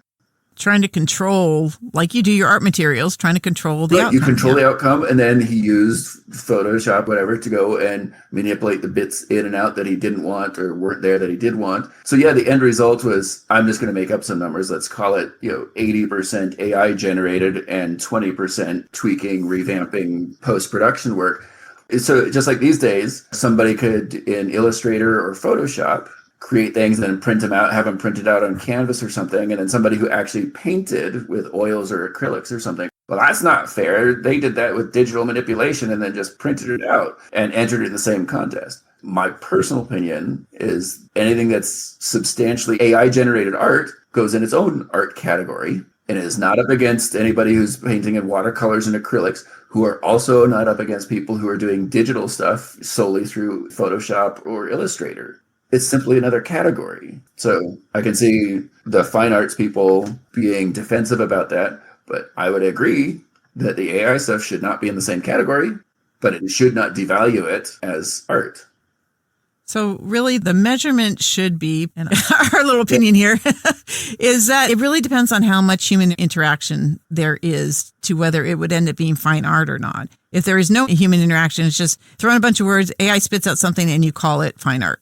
Trying to control, like you do your art materials, trying to control the outcome. You control the outcome, and then he used Photoshop, whatever, to go and manipulate the bits in and out that he didn't want or weren't there that he did want. So yeah, the end result was, I'm just going to make up some numbers. Let's call it, 80% AI generated and 20% tweaking, revamping, post-production work. So just like these days, somebody could, in Illustrator or Photoshop, create things and then print them out, have them printed out on canvas or something, and then somebody who actually painted with oils or acrylics or something. Well, that's not fair. They did that with digital manipulation and then just printed it out and entered it in the same contest. My personal opinion is anything that's substantially AI-generated art goes in its own art category and is not up against anybody who's painting in watercolors and acrylics, who are also not up against people who are doing digital stuff solely through Photoshop or Illustrator. It's simply another category. So I can see the fine arts people being defensive about that, but I would agree that the AI stuff should not be in the same category, but it should not devalue it as art. So really the measurement should be, and our little opinion here, is that it really depends on how much human interaction there is to whether it would end up being fine art or not. If there is no human interaction, it's just throwing a bunch of words, AI spits out something and you call it fine art.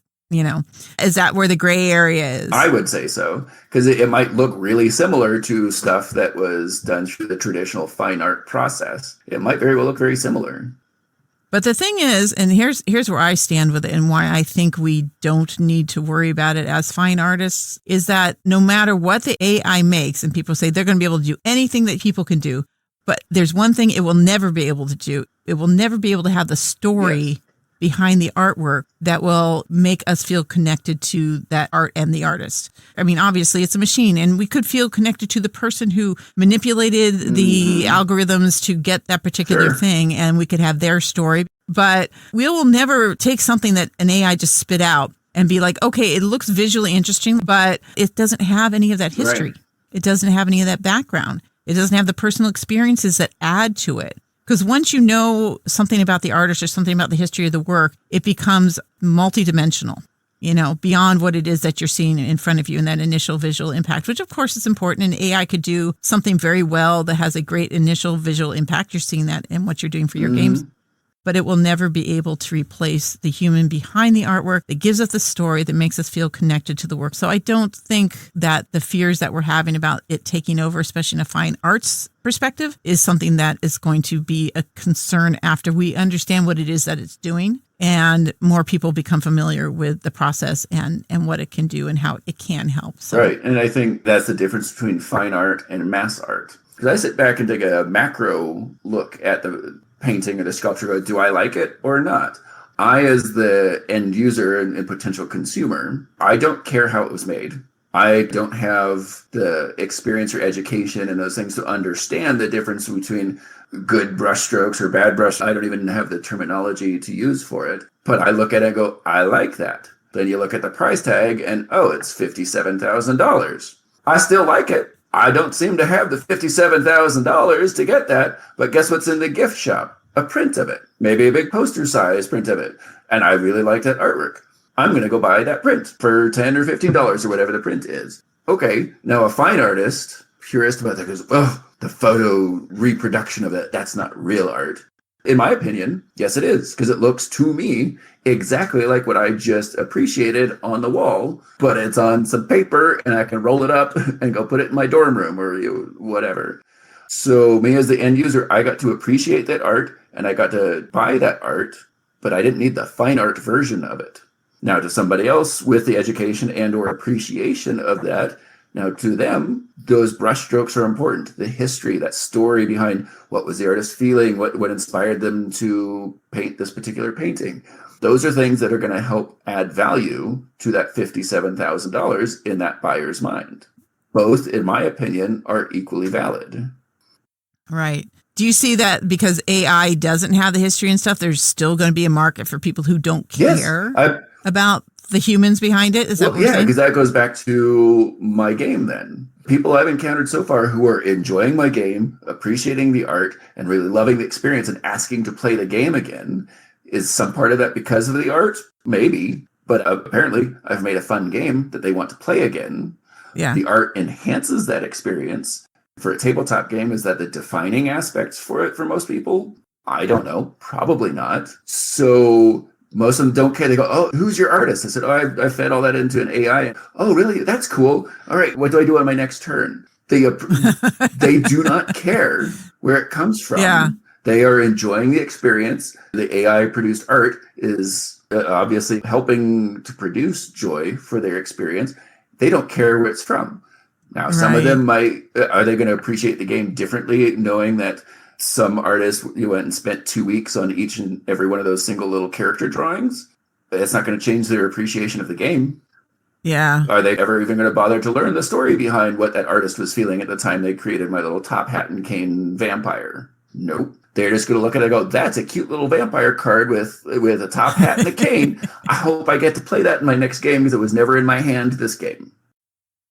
Is that where the gray area is? I would say so, because it might look really similar to stuff that was done through the traditional fine art process. It might very well look very similar. But the thing is, and here's where I stand with it and why I think we don't need to worry about it as fine artists, is that no matter what the AI makes, and people say they're going to be able to do anything that people can do, but there's one thing it will never be able to do. It will never be able to have the story behind the artwork that will make us feel connected to that art and the artist. I mean, obviously it's a machine and we could feel connected to the person who manipulated the algorithms to get that particular thing, and we could have their story. But we will never take something that an AI just spit out and be like, okay, it looks visually interesting, but it doesn't have any of that history. Right. It doesn't have any of that background. It doesn't have the personal experiences that add to it. Because once you know something about the artist or something about the history of the work, it becomes multidimensional, beyond what it is that you're seeing in front of you in that initial visual impact, which of course is important. And AI could do something very well that has a great initial visual impact. You're seeing that in what you're doing for your games. But it will never be able to replace the human behind the artwork that gives us the story, that makes us feel connected to the work. So I don't think that the fears that we're having about it taking over, especially in a fine arts perspective, is something that is going to be a concern after we understand what it is that it's doing and more people become familiar with the process and what it can do and how it can help. So. Right. And I think that's the difference between fine art and mass art. Because I sit back and take a macro look at the painting or the sculpture, go, do I like it or not? I, as the end user and potential consumer, I don't care how it was made. I don't have the experience or education and those things to understand the difference between good brush strokes or bad brush. I don't even have the terminology to use for it. But I look at it and go, I like that. Then you look at the price tag and, it's $57,000. I still like it. I don't seem to have the $57,000 to get that, but guess what's in the gift shop? A print of it, maybe a big poster size print of it. And I really like that artwork. I'm going to go buy that print for $10 or $15 or whatever the print is. Okay, now a fine artist, purist about that, goes, the photo reproduction of that, that's not real art. In my opinion, yes, it is, because it looks to me exactly like what I just appreciated on the wall, but it's on some paper and I can roll it up and go put it in my dorm room or whatever. So me as the end user, I got to appreciate that art and I got to buy that art, but I didn't need the fine art version of it. Now to somebody else with the education and or appreciation of that, now to them, those brushstrokes are important. The history, that story behind what was the artist feeling, what inspired them to paint this particular painting. Those are things that are going to help add value to that $57,000 in that buyer's mind. Both, in my opinion, are equally valid. Right. Do you see that because AI doesn't have the history and stuff, there's still going to be a market for people who don't care about the humans behind it? Is that what you're saying? Because that goes back to my game then. People I've encountered so far who are enjoying my game, appreciating the art, and really loving the experience and asking to play the game again. Is some part of that because of the art? Maybe. But apparently I've made a fun game that they want to play again. Yeah. The art enhances that experience. For a tabletop game, is that the defining aspects for it for most people? I don't know. Probably not. So most of them don't care. They go, oh, who's your artist? I said, oh, I fed all that into an AI. Oh, really? That's cool. All right, what do I do on my next turn? They do not care where it comes from. Yeah. They are enjoying the experience. The AI-produced art is obviously helping to produce joy for their experience. They don't care where it's from. Now, some of them are they going to appreciate the game differently, knowing that some artists went and spent 2 weeks on each and every one of those single little character drawings? It's not going to change their appreciation of the game. Yeah. Are they ever even going to bother to learn the story behind what that artist was feeling at the time they created my little top hat and cane vampire? Nope. They're just going to look at it and go, that's a cute little vampire card with a top hat and a cane. I hope I get to play that in my next game because it was never in my hand this game.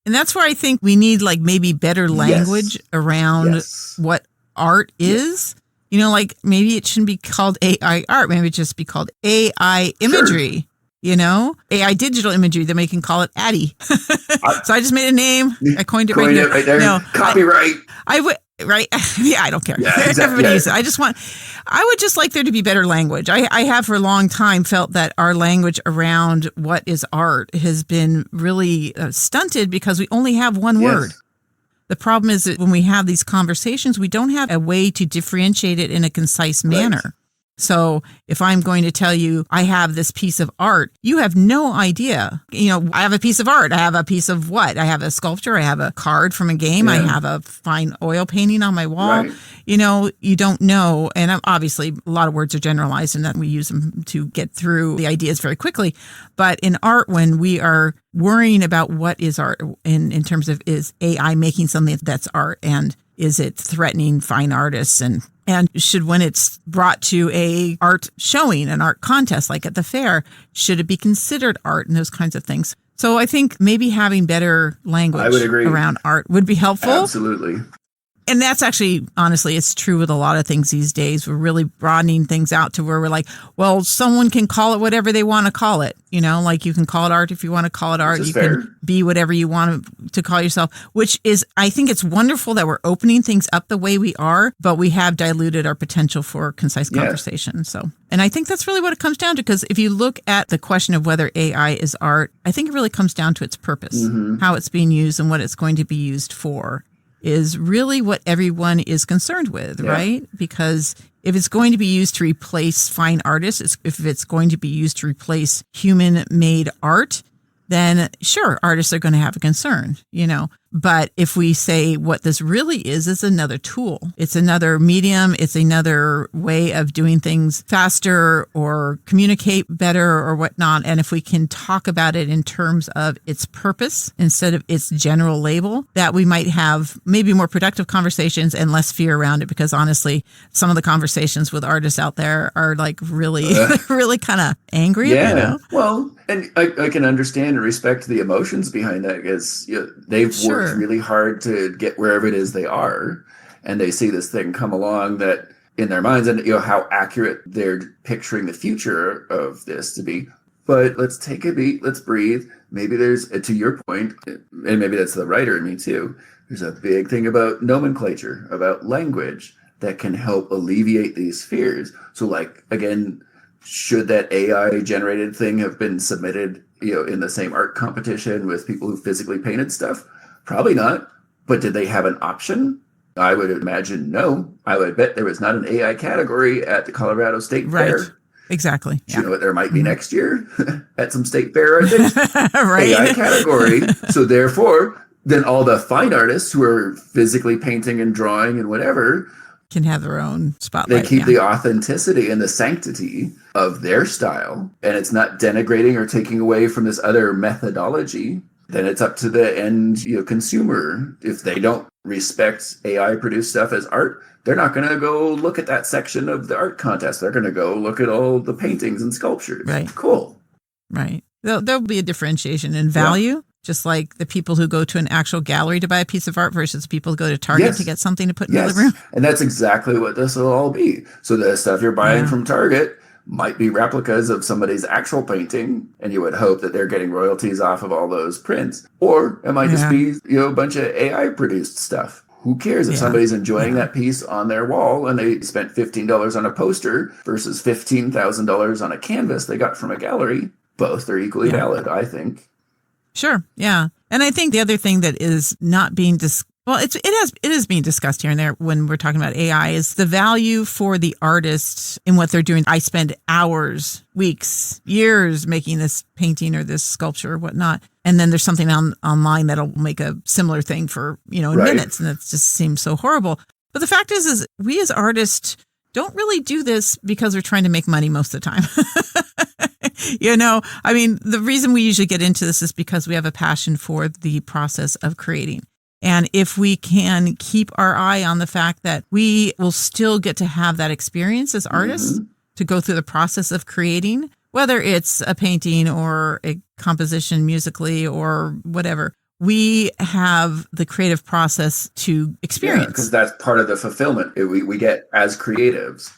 And that's where I think we need like maybe better language around what art is. You know, like maybe it shouldn't be called AI art. Maybe it just be called AI imagery. Sure. You know, AI digital imagery. Then we can call it Addy. So I just made a name. I coined it right there. No, copyright. I would. Right. Yeah, I don't care. Yeah, exactly. Everybody uses it. I would just like there to be better language. I have for a long time felt that our language around what is art has been really stunted because we only have one word. The problem is that when we have these conversations, we don't have a way to differentiate it in a concise manner. Right. So if I'm going to tell you I have this piece of art, you have no idea. You know, I have a piece of art. I have a piece of what? I have a sculpture. I have a card from a game. Yeah. I have a fine oil painting on my wall. Right. You know, you don't know. And obviously a lot of words are generalized and that we use them to get through the ideas very quickly. But in art, when we are worrying about what is art in terms of is AI making something that's art and is it threatening fine artists and should, when it's brought to a art showing, an art contest like at the fair, should it be considered art and those kinds of things? So I think maybe having better language around art would be helpful. Absolutely. And that's actually, honestly, it's true with a lot of things these days. We're really broadening things out to where we're like, well, someone can call it whatever they want to call it. You know, like you can call it art if you want to call it art. You can be whatever you want to call yourself, which is, I think it's wonderful that we're opening things up the way we are, but we have diluted our potential for concise conversation. So, and I think that's really what it comes down to, because if you look at the question of whether AI is art, I think it really comes down to its purpose, how it's being used and what it's going to be used for. Is really what everyone is concerned with, right? Because if it's going to be used to replace fine artists, if it's going to be used to replace human-made art, then sure, artists are going to have a concern, you know. But if we say what this really is another tool. It's another medium. It's another way of doing things faster or communicate better or whatnot. And if we can talk about it in terms of its purpose instead of its general label, that we might have maybe more productive conversations and less fear around it. Because honestly, some of the conversations with artists out there are like really, really kind of angry. Yeah. You know? Well, and I can understand and respect the emotions behind that, because they've worked really hard to get wherever it is they are, and they see this thing come along that in their minds, and how accurate they're picturing the future of this to be. But let's take a beat, let's breathe. Maybe there's, to your point, and maybe that's the writer in me too, there's a big thing about nomenclature, about language, that can help alleviate these fears. So like, again, should that AI generated thing have been submitted, in the same art competition with people who physically painted stuff? Probably not. But did they have an option? I would imagine no. I would bet there was not an AI category at the Colorado State Right. Fair. Exactly. Do you know what there might be next year at some state fair, I think? Right. AI category. So therefore, then all the fine artists who are physically painting and drawing and whatever can have their own spotlight. They keep the authenticity and the sanctity of their style, and it's not denigrating or taking away from this other methodology. Then it's up to the end consumer. If they don't respect AI produced stuff as art, they're not going to go look at that section of the art contest. They're going to go look at all the paintings and sculptures. Right. Cool. Right. There'll be a differentiation in value, just like the people who go to an actual gallery to buy a piece of art versus people who go to Target to get something to put in the living room. And that's exactly what this will all be. So the stuff you're buying from Target might be replicas of somebody's actual painting, and you would hope that they're getting royalties off of all those prints. Or it might just be, a bunch of AI produced stuff. Who cares if somebody's enjoying that piece on their wall and they spent $15 on a poster versus $15,000 on a canvas they got from a gallery? Both are equally valid, I think. Sure. Yeah. And I think the other thing that is not being it is being discussed here and there when we're talking about AI is the value for the artist in what they're doing. I spend hours, weeks, years making this painting or this sculpture or whatnot. And then there's something online that'll make a similar thing for, in minutes. And it just seems so horrible. But the fact is we as artists don't really do this because we're trying to make money most of the time. The reason we usually get into this is because we have a passion for the process of creating. And if we can keep our eye on the fact that we will still get to have that experience as artists to go through the process of creating, whether it's a painting or a composition musically or whatever, we have the creative process to experience. Because that's part of the fulfillment we get as creatives.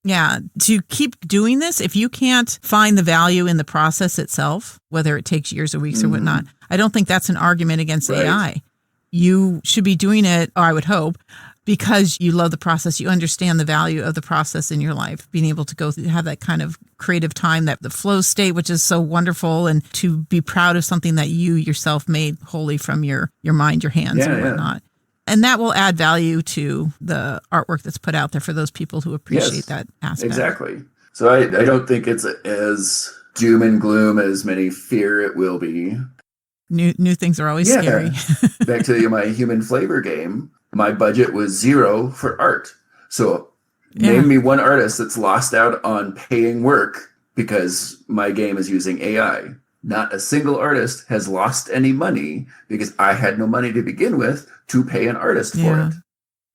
Yeah. To keep doing this, if you can't find the value in the process itself, whether it takes years or weeks or whatnot, I don't think that's an argument against AI. You should be doing it, or I would hope, because you love the process. You understand the value of the process in your life, being able to go through, have that kind of creative time, that the flow state, which is so wonderful, and to be proud of something that you yourself made wholly from your mind, your hands, and whatnot. And that will add value to the artwork that's put out there for those people who appreciate that aspect. Exactly. So I don't think it's as doom and gloom as many fear it will be. New things are always scary. Back to my human flavor game, my budget was $0 for art. So name me one artist that's lost out on paying work because my game is using AI. Not a single artist has lost any money because I had no money to begin with to pay an artist for it.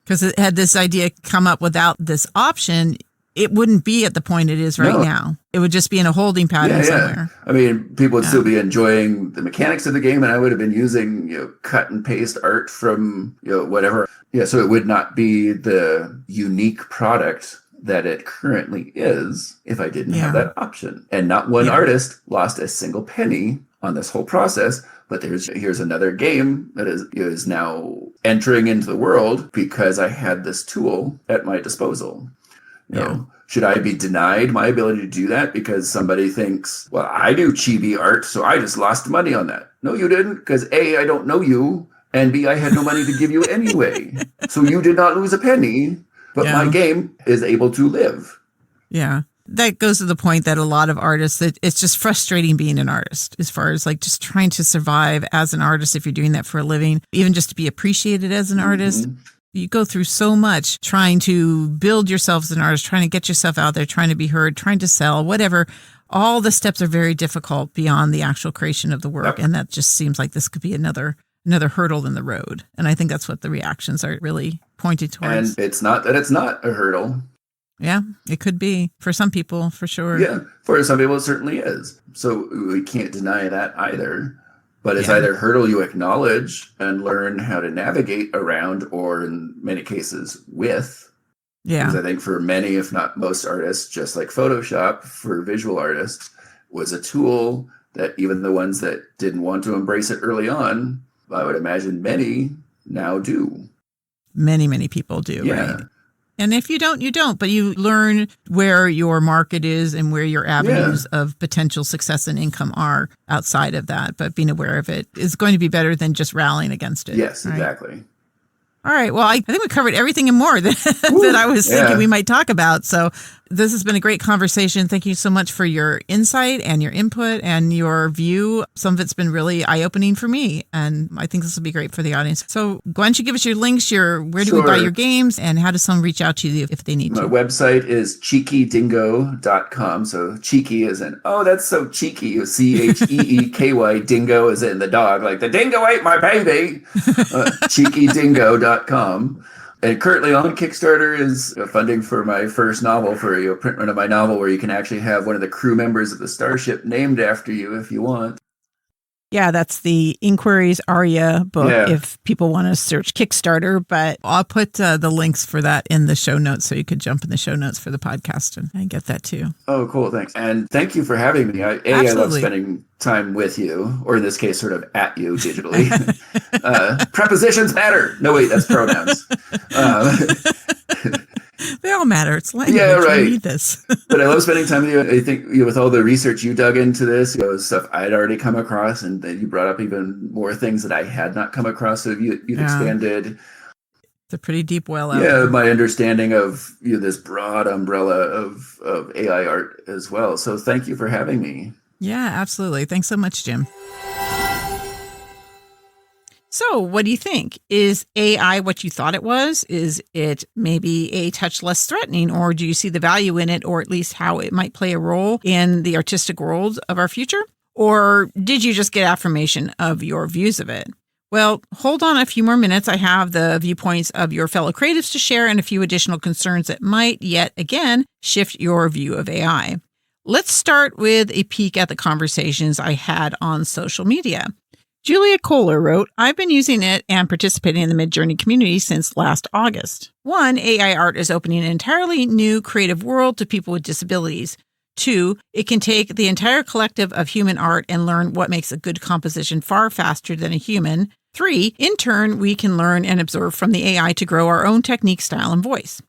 Because it had this idea come up without this option, it wouldn't be at the point it is right now. It would just be in a holding pattern somewhere. I mean, people would still be enjoying the mechanics of the game, and I would have been using, cut and paste art from, whatever. Yeah, so it would not be the unique product that it currently is if I didn't have that option. And not one artist lost a single penny on this whole process. But here's another game that is now entering into the world because I had this tool at my disposal. Should I be denied my ability to do that because somebody thinks, well, I do chibi art, so I just lost money on that? No, you didn't, because A, I don't know you, and B, I had no money to give you anyway. So you did not lose a penny, but my game is able to live. Yeah. That goes to the point that a lot of artists, it's just frustrating being an artist as far as like just trying to survive as an artist if you're doing that for a living, even just to be appreciated as an artist. You go through so much trying to build yourself as an artist, trying to get yourself out there, trying to be heard, trying to sell, whatever. All the steps are very difficult beyond the actual creation of the work. And that just seems like this could be another hurdle in the road. And I think that's what the reactions are really pointed towards. And it's not that it's not a hurdle. Yeah, it could be for some people, for sure. Yeah, for some people it certainly is. So we can't deny that either. But it's either hurdle you acknowledge and learn how to navigate around, or in many cases with. Yeah. Because I think for many, if not most artists, just like Photoshop for visual artists was a tool that even the ones that didn't want to embrace it early on, I would imagine many now do. Many people do, right? And if you don't, you don't. But you learn where your market is and where your avenues of potential success and income are outside of that. But being aware of it is going to be better than just rallying against it. Yes, right? exactly. All right. Well, I think we covered everything and more that I was thinking we might talk about. So this has been a great conversation. Thank you so much for your insight and your input and your view. Some of it's been really eye-opening for me, and I think this will be great for the audience. So why don't you give us your links, where do we buy your games, and how does someone reach out to you if they need to? My website is cheekydingo.com. So cheeky is in, oh, that's so cheeky. CheeKy, dingo is in the dog, like the dingo ate my baby. Cheekydingo.com. And currently on Kickstarter is funding for my first novel, for a print run of my novel, where you can actually have one of the crew members of the starship named after you if you want. Yeah, that's the Inquiries Aria book if people want to search Kickstarter. But I'll put the links for that in the show notes, so you could jump in the show notes for the podcast and get that too. Oh, cool. Thanks. And thank you for having me. I love spending time with you, or in this case, sort of at you digitally. Prepositions matter. No, wait, that's pronouns. They all matter. It's language. Yeah, right. We need this. But I love spending time with you. I think with all the research you dug into this, stuff I'd already come across, and then you brought up even more things that I had not come across. So you've expanded. It's a pretty deep well out. Yeah, my understanding of this broad umbrella of AI art as well. So thank you for having me. Yeah, absolutely. Thanks so much, Jim. So what do you think? Is AI what you thought it was? Is it maybe a touch less threatening, or do you see the value in it, or at least how it might play a role in the artistic world of our future? Or did you just get affirmation of your views of it? Well, hold on a few more minutes. I have the viewpoints of your fellow creatives to share and a few additional concerns that might yet again shift your view of AI. Let's start with a peek at the conversations I had on social media. Julia Kohler wrote, I've been using it and participating in the Midjourney community since last August. 1, AI art is opening an entirely new creative world to people with disabilities. 2, it can take the entire collective of human art and learn what makes a good composition far faster than a human. 3, in turn, we can learn and absorb from the AI to grow our own technique, style, and voice.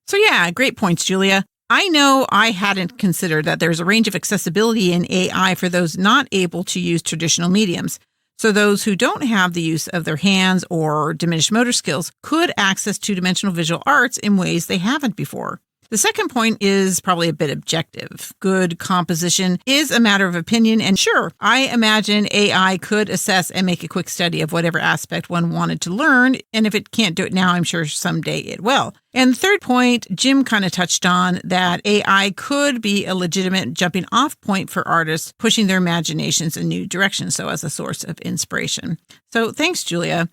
So yeah, great points, Julia. I know I hadn't considered that there's a range of accessibility in AI for those not able to use traditional mediums. So those who don't have the use of their hands or diminished motor skills could access two-dimensional visual arts in ways they haven't before. The second point is probably a bit objective. Good composition is a matter of opinion, and sure, I imagine AI could assess and make a quick study of whatever aspect one wanted to learn, and if it can't do it now, I'm sure someday it will. And the third point, Jim kind of touched on, that AI could be a legitimate jumping off point for artists pushing their imaginations in new directions, so as a source of inspiration. So thanks, Julia.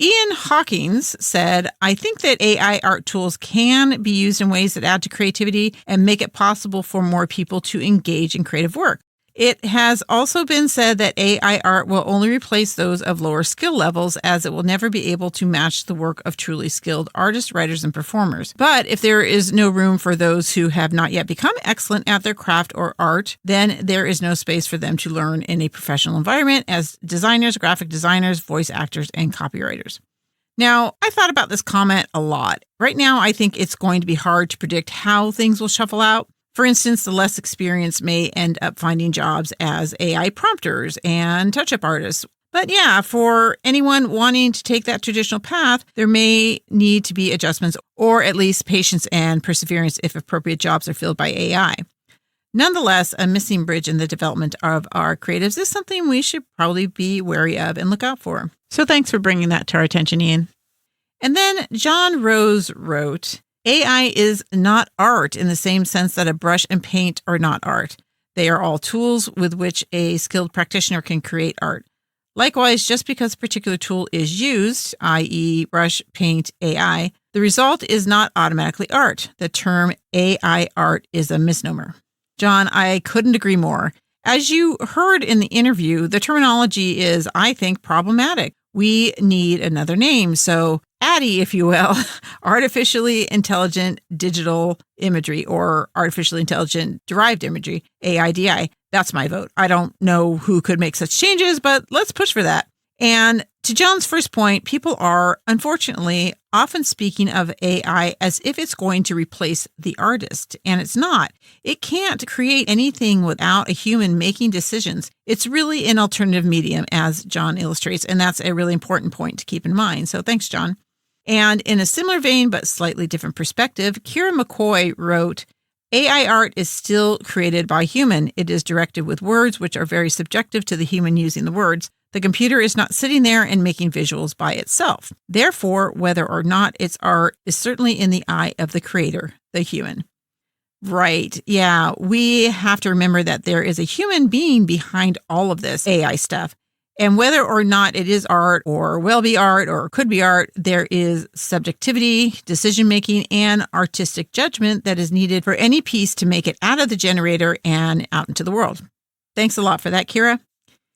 Ian Hawkins said, I think that AI art tools can be used in ways that add to creativity and make it possible for more people to engage in creative work. It has also been said that AI art will only replace those of lower skill levels, as it will never be able to match the work of truly skilled artists, writers, and performers. But if there is no room for those who have not yet become excellent at their craft or art, then there is no space for them to learn in a professional environment as designers, graphic designers, voice actors, and copywriters. Now, I thought about this comment a lot. Right now, I think it's going to be hard to predict how things will shuffle out. For instance, the less experienced may end up finding jobs as AI prompters and touch-up artists. But yeah, for anyone wanting to take that traditional path, there may need to be adjustments, or at least patience and perseverance if appropriate jobs are filled by AI. Nonetheless, a missing bridge in the development of our creatives is something we should probably be wary of and look out for. So thanks for bringing that to our attention, Ian. And then John Rose wrote, AI is not art in the same sense that a brush and paint are not art. They are all tools with which a skilled practitioner can create art. Likewise, just because a particular tool is used, i.e. brush, paint, AI, the result is not automatically art. The term AI art is a misnomer. John, I couldn't agree more. As you heard in the interview, the terminology is, I think, problematic. We need another name. So ADDI, if you will, artificially intelligent digital imagery, or artificially intelligent derived imagery, AIDI. That's my vote. I don't know who could make such changes, but let's push for that. And To John's first point, people are, unfortunately, often speaking of AI as if it's going to replace the artist, and it's not. It can't create anything without a human making decisions. It's really an alternative medium, as John illustrates, and that's a really important point to keep in mind. So thanks, John. And in a similar vein, but slightly different perspective, Kira McCoy wrote, AI art is still created by human. It is directed with words, which are very subjective to the human using the words. The computer is not sitting there and making visuals by itself. Therefore, whether or not it's art is certainly in the eye of the creator, the human. Right. Yeah. We have to remember that there is a human being behind all of this AI stuff. And whether or not it is art or will be art or could be art, there is subjectivity, decision-making, and artistic judgment that is needed for any piece to make it out of the generator and out into the world. Thanks a lot for that, Kira.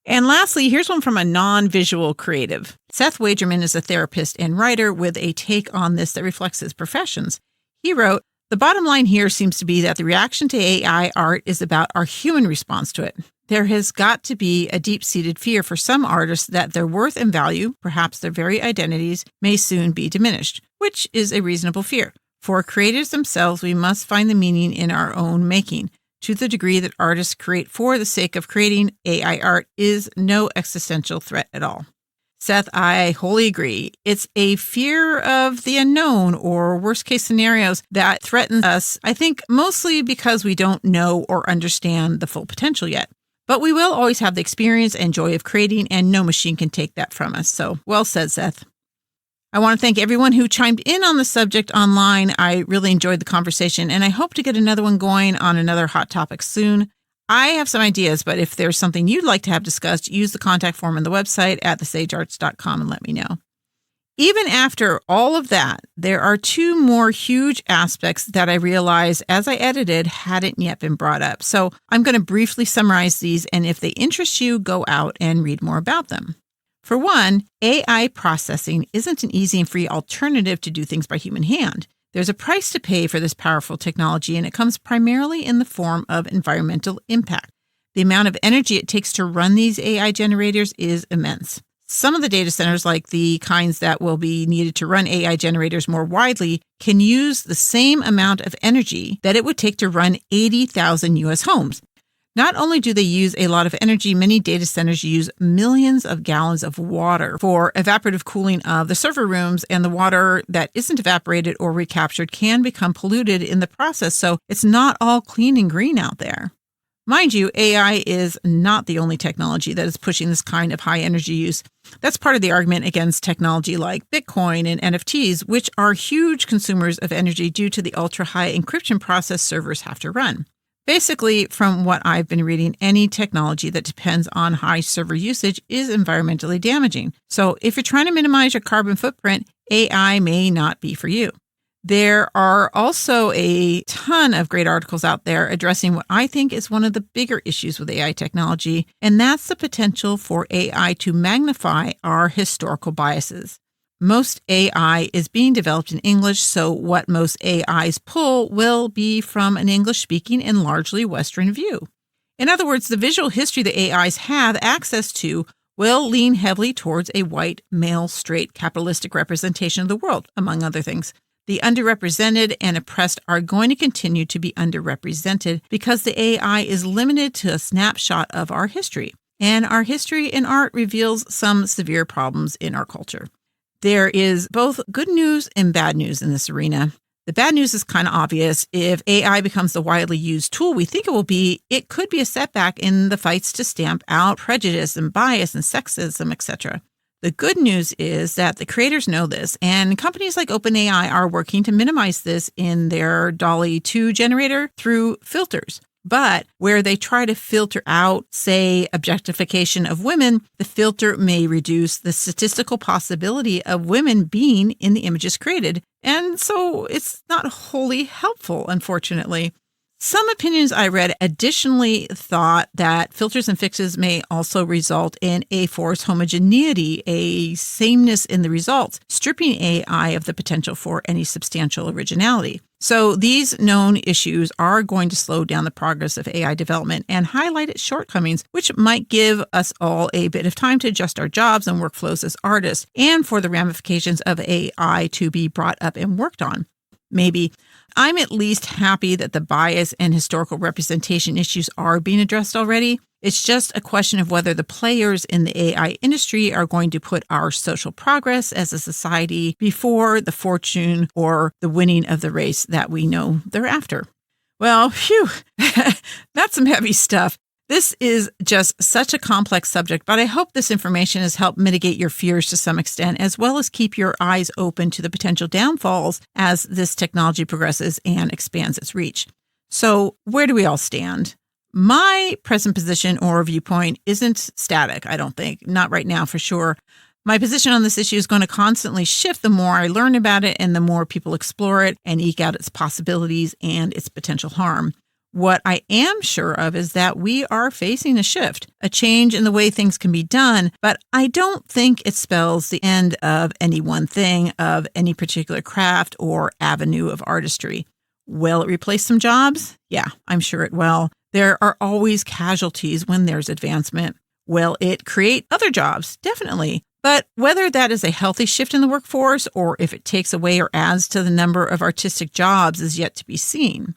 And lastly, here's one from a non-visual creative. Seth Wagerman is a therapist and writer with a take on this that reflects his professions. He wrote, "The bottom line here seems to be that the reaction to AI art is about our human response to it. There has got to be a deep-seated fear for some artists that their worth and value, perhaps their very identities, may soon be diminished, which is a reasonable fear. For creators themselves, we must find the meaning in our own making. To the degree that artists create for the sake of creating, AI art is no existential threat at all." Seth, I wholly agree. It's a fear of the unknown or worst case scenarios that threaten us, I think mostly because we don't know or understand the full potential yet. But we will always have the experience and joy of creating, and no machine can take that from us. So well said, Seth. I want to thank everyone who chimed in on the subject online. I really enjoyed the conversation, and I hope to get another one going on another hot topic soon. I have some ideas, but if there's something you'd like to have discussed, use the contact form on the website at thesagearts.com and let me know. Even after all of that, there are two more huge aspects that I realized as I edited hadn't yet been brought up. So I'm going to briefly summarize these, and if they interest you, go out and read more about them. For one, AI processing isn't an easy and free alternative to do things by human hand. There's a price to pay for this powerful technology, and it comes primarily in the form of environmental impact. The amount of energy it takes to run these AI generators is immense. Some of the data centers, like the kinds that will be needed to run AI generators more widely, can use the same amount of energy that it would take to run 80,000 U.S. homes. Not only do they use a lot of energy, many data centers use millions of gallons of water for evaporative cooling of the server rooms, and the water that isn't evaporated or recaptured can become polluted in the process, so it's not all clean and green out there. Mind you, AI is not the only technology that is pushing this kind of high energy use. That's part of the argument against technology like Bitcoin and NFTs, which are huge consumers of energy due to the ultra-high encryption process servers have to run. Basically, from what I've been reading, any technology that depends on high server usage is environmentally damaging. So if you're trying to minimize your carbon footprint, AI may not be for you. There are also a ton of great articles out there addressing what I think is one of the bigger issues with AI technology, and that's the potential for AI to magnify our historical biases. Most AI is being developed in English, so what most AIs pull will be from an English-speaking and largely Western view. In other words, the visual history the AIs have access to will lean heavily towards a white, male, straight, capitalistic representation of the world, among other things. The underrepresented and oppressed are going to continue to be underrepresented because the AI is limited to a snapshot of our history, and our history in art reveals some severe problems in our culture. There is both good news and bad news in this arena. The bad news is kind of obvious. If AI becomes the widely used tool we think it will be, it could be a setback in the fights to stamp out prejudice and bias and sexism, etc. The good news is that the creators know this, and companies like OpenAI are working to minimize this in their DALL-E 2 generator through filters. But where they try to filter out, say, objectification of women, the filter may reduce the statistical possibility of women being in the images created. And so it's not wholly helpful, unfortunately. Some opinions I read additionally thought that filters and fixes may also result in a forced homogeneity, a sameness in the results, stripping AI of the potential for any substantial originality. So these known issues are going to slow down the progress of AI development and highlight its shortcomings, which might give us all a bit of time to adjust our jobs and workflows as artists and for the ramifications of AI to be brought up and worked on. Maybe. I'm at least happy that the bias and historical representation issues are being addressed already. It's just a question of whether the players in the AI industry are going to put our social progress as a society before the fortune or the winning of the race that we know they're after. Well, phew, that's some heavy stuff. This is just such a complex subject, but I hope this information has helped mitigate your fears to some extent, as well as keep your eyes open to the potential downfalls as this technology progresses and expands its reach. So where do we all stand? My present position or viewpoint isn't static, I don't think. Not right now, for sure. My position on this issue is going to constantly shift the more I learn about it and the more people explore it and eke out its possibilities and its potential harm. What I am sure of is that we are facing a shift, a change in the way things can be done, but I don't think it spells the end of any one thing, of any particular craft or avenue of artistry. Will it replace some jobs? Yeah, I'm sure it will. There are always casualties when there's advancement. Will it create other jobs? Definitely. But whether that is a healthy shift in the workforce or if it takes away or adds to the number of artistic jobs is yet to be seen.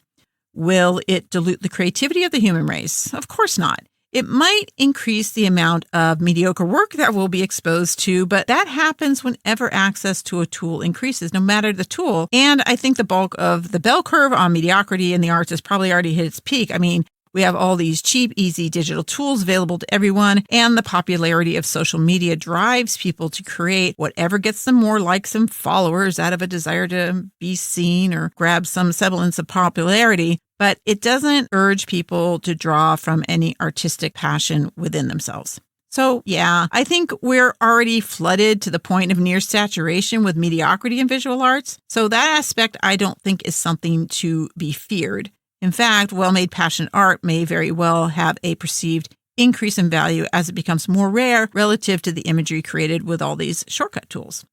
Will it dilute the creativity of the human race? Of course not. It might increase the amount of mediocre work that we'll be exposed to, but that happens whenever access to a tool increases, no matter the tool. And I think the bulk of the bell curve on mediocrity in the arts has probably already hit its peak. I mean, we have all these cheap, easy digital tools available to everyone, and the popularity of social media drives people to create whatever gets them more likes and followers out of a desire to be seen or grab some semblance of popularity. But it doesn't urge people to draw from any artistic passion within themselves. So, yeah, I think we're already flooded to the point of near saturation with mediocrity in visual arts. So that aspect I don't think is something to be feared. In fact, well-made passionate art may very well have a perceived increase in value as it becomes more rare relative to the imagery created with all these shortcut tools.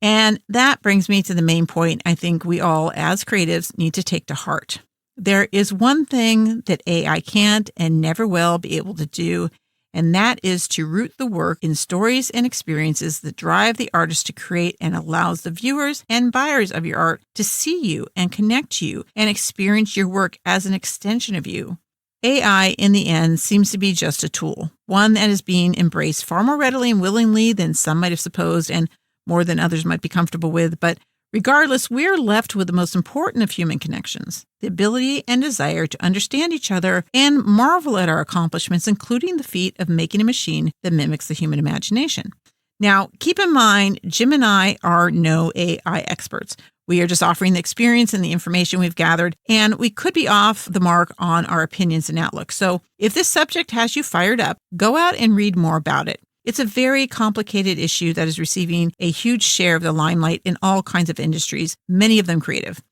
And that brings me to the main point I think we all, as creatives, need to take to heart. There is one thing that AI can't and never will be able to do, and that is to root the work in stories and experiences that drive the artist to create and allows the viewers and buyers of your art to see you and connect to you and experience your work as an extension of you. AI, in the end, seems to be just a tool, one that is being embraced far more readily and willingly than some might have supposed and more than others might be comfortable with, but regardless, we're left with the most important of human connections, the ability and desire to understand each other and marvel at our accomplishments, including the feat of making a machine that mimics the human imagination. Now, keep in mind, Jim and I are no AI experts. We are just offering the experience and the information we've gathered, and we could be off the mark on our opinions and outlook. So if this subject has you fired up, go out and read more about it. It's a very complicated issue that is receiving a huge share of the limelight in all kinds of industries, many of them creative.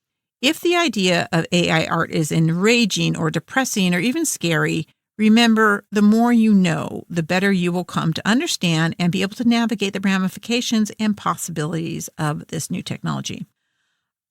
If the idea of AI art is enraging or depressing or even scary, remember, the more you know, the better you will come to understand and be able to navigate the ramifications and possibilities of this new technology.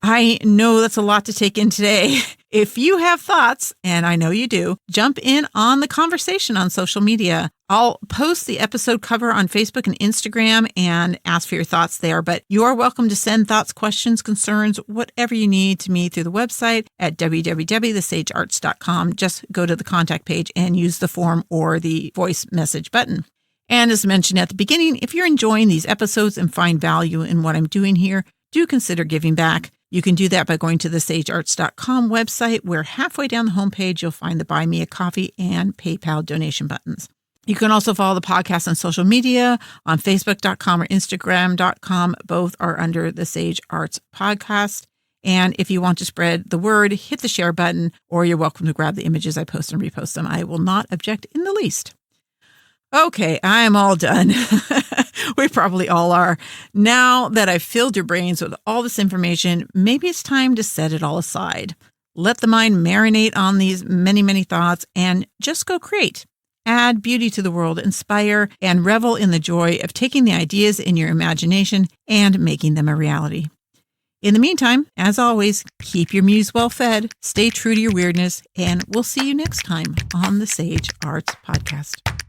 I know that's a lot to take in today. If you have thoughts, and I know you do, jump in on the conversation on social media. I'll post the episode cover on Facebook and Instagram and ask for your thoughts there, but you are welcome to send thoughts, questions, concerns, whatever you need to me through the website at www.thesagearts.com. Just go to the contact page and use the form or the voice message button. And as mentioned at the beginning, if you're enjoying these episodes and find value in what I'm doing here, do consider giving back. You can do that by going to the thesagearts.com website, where halfway down the homepage, you'll find the Buy Me a Coffee and PayPal donation buttons. You can also follow the podcast on social media on Facebook.com or Instagram.com. Both are under the Sage Arts Podcast. And if you want to spread the word, hit the share button, or you're welcome to grab the images I post and repost them. I will not object in the least. Okay, I am all done. We probably all are. Now that I've filled your brains with all this information, maybe it's time to set it all aside. Let the mind marinate on these many, many thoughts and just go create. Add beauty to the world, inspire, and revel in the joy of taking the ideas in your imagination and making them a reality. In the meantime, as always, keep your muse well fed, stay true to your weirdness, and we'll see you next time on the Sage Arts Podcast.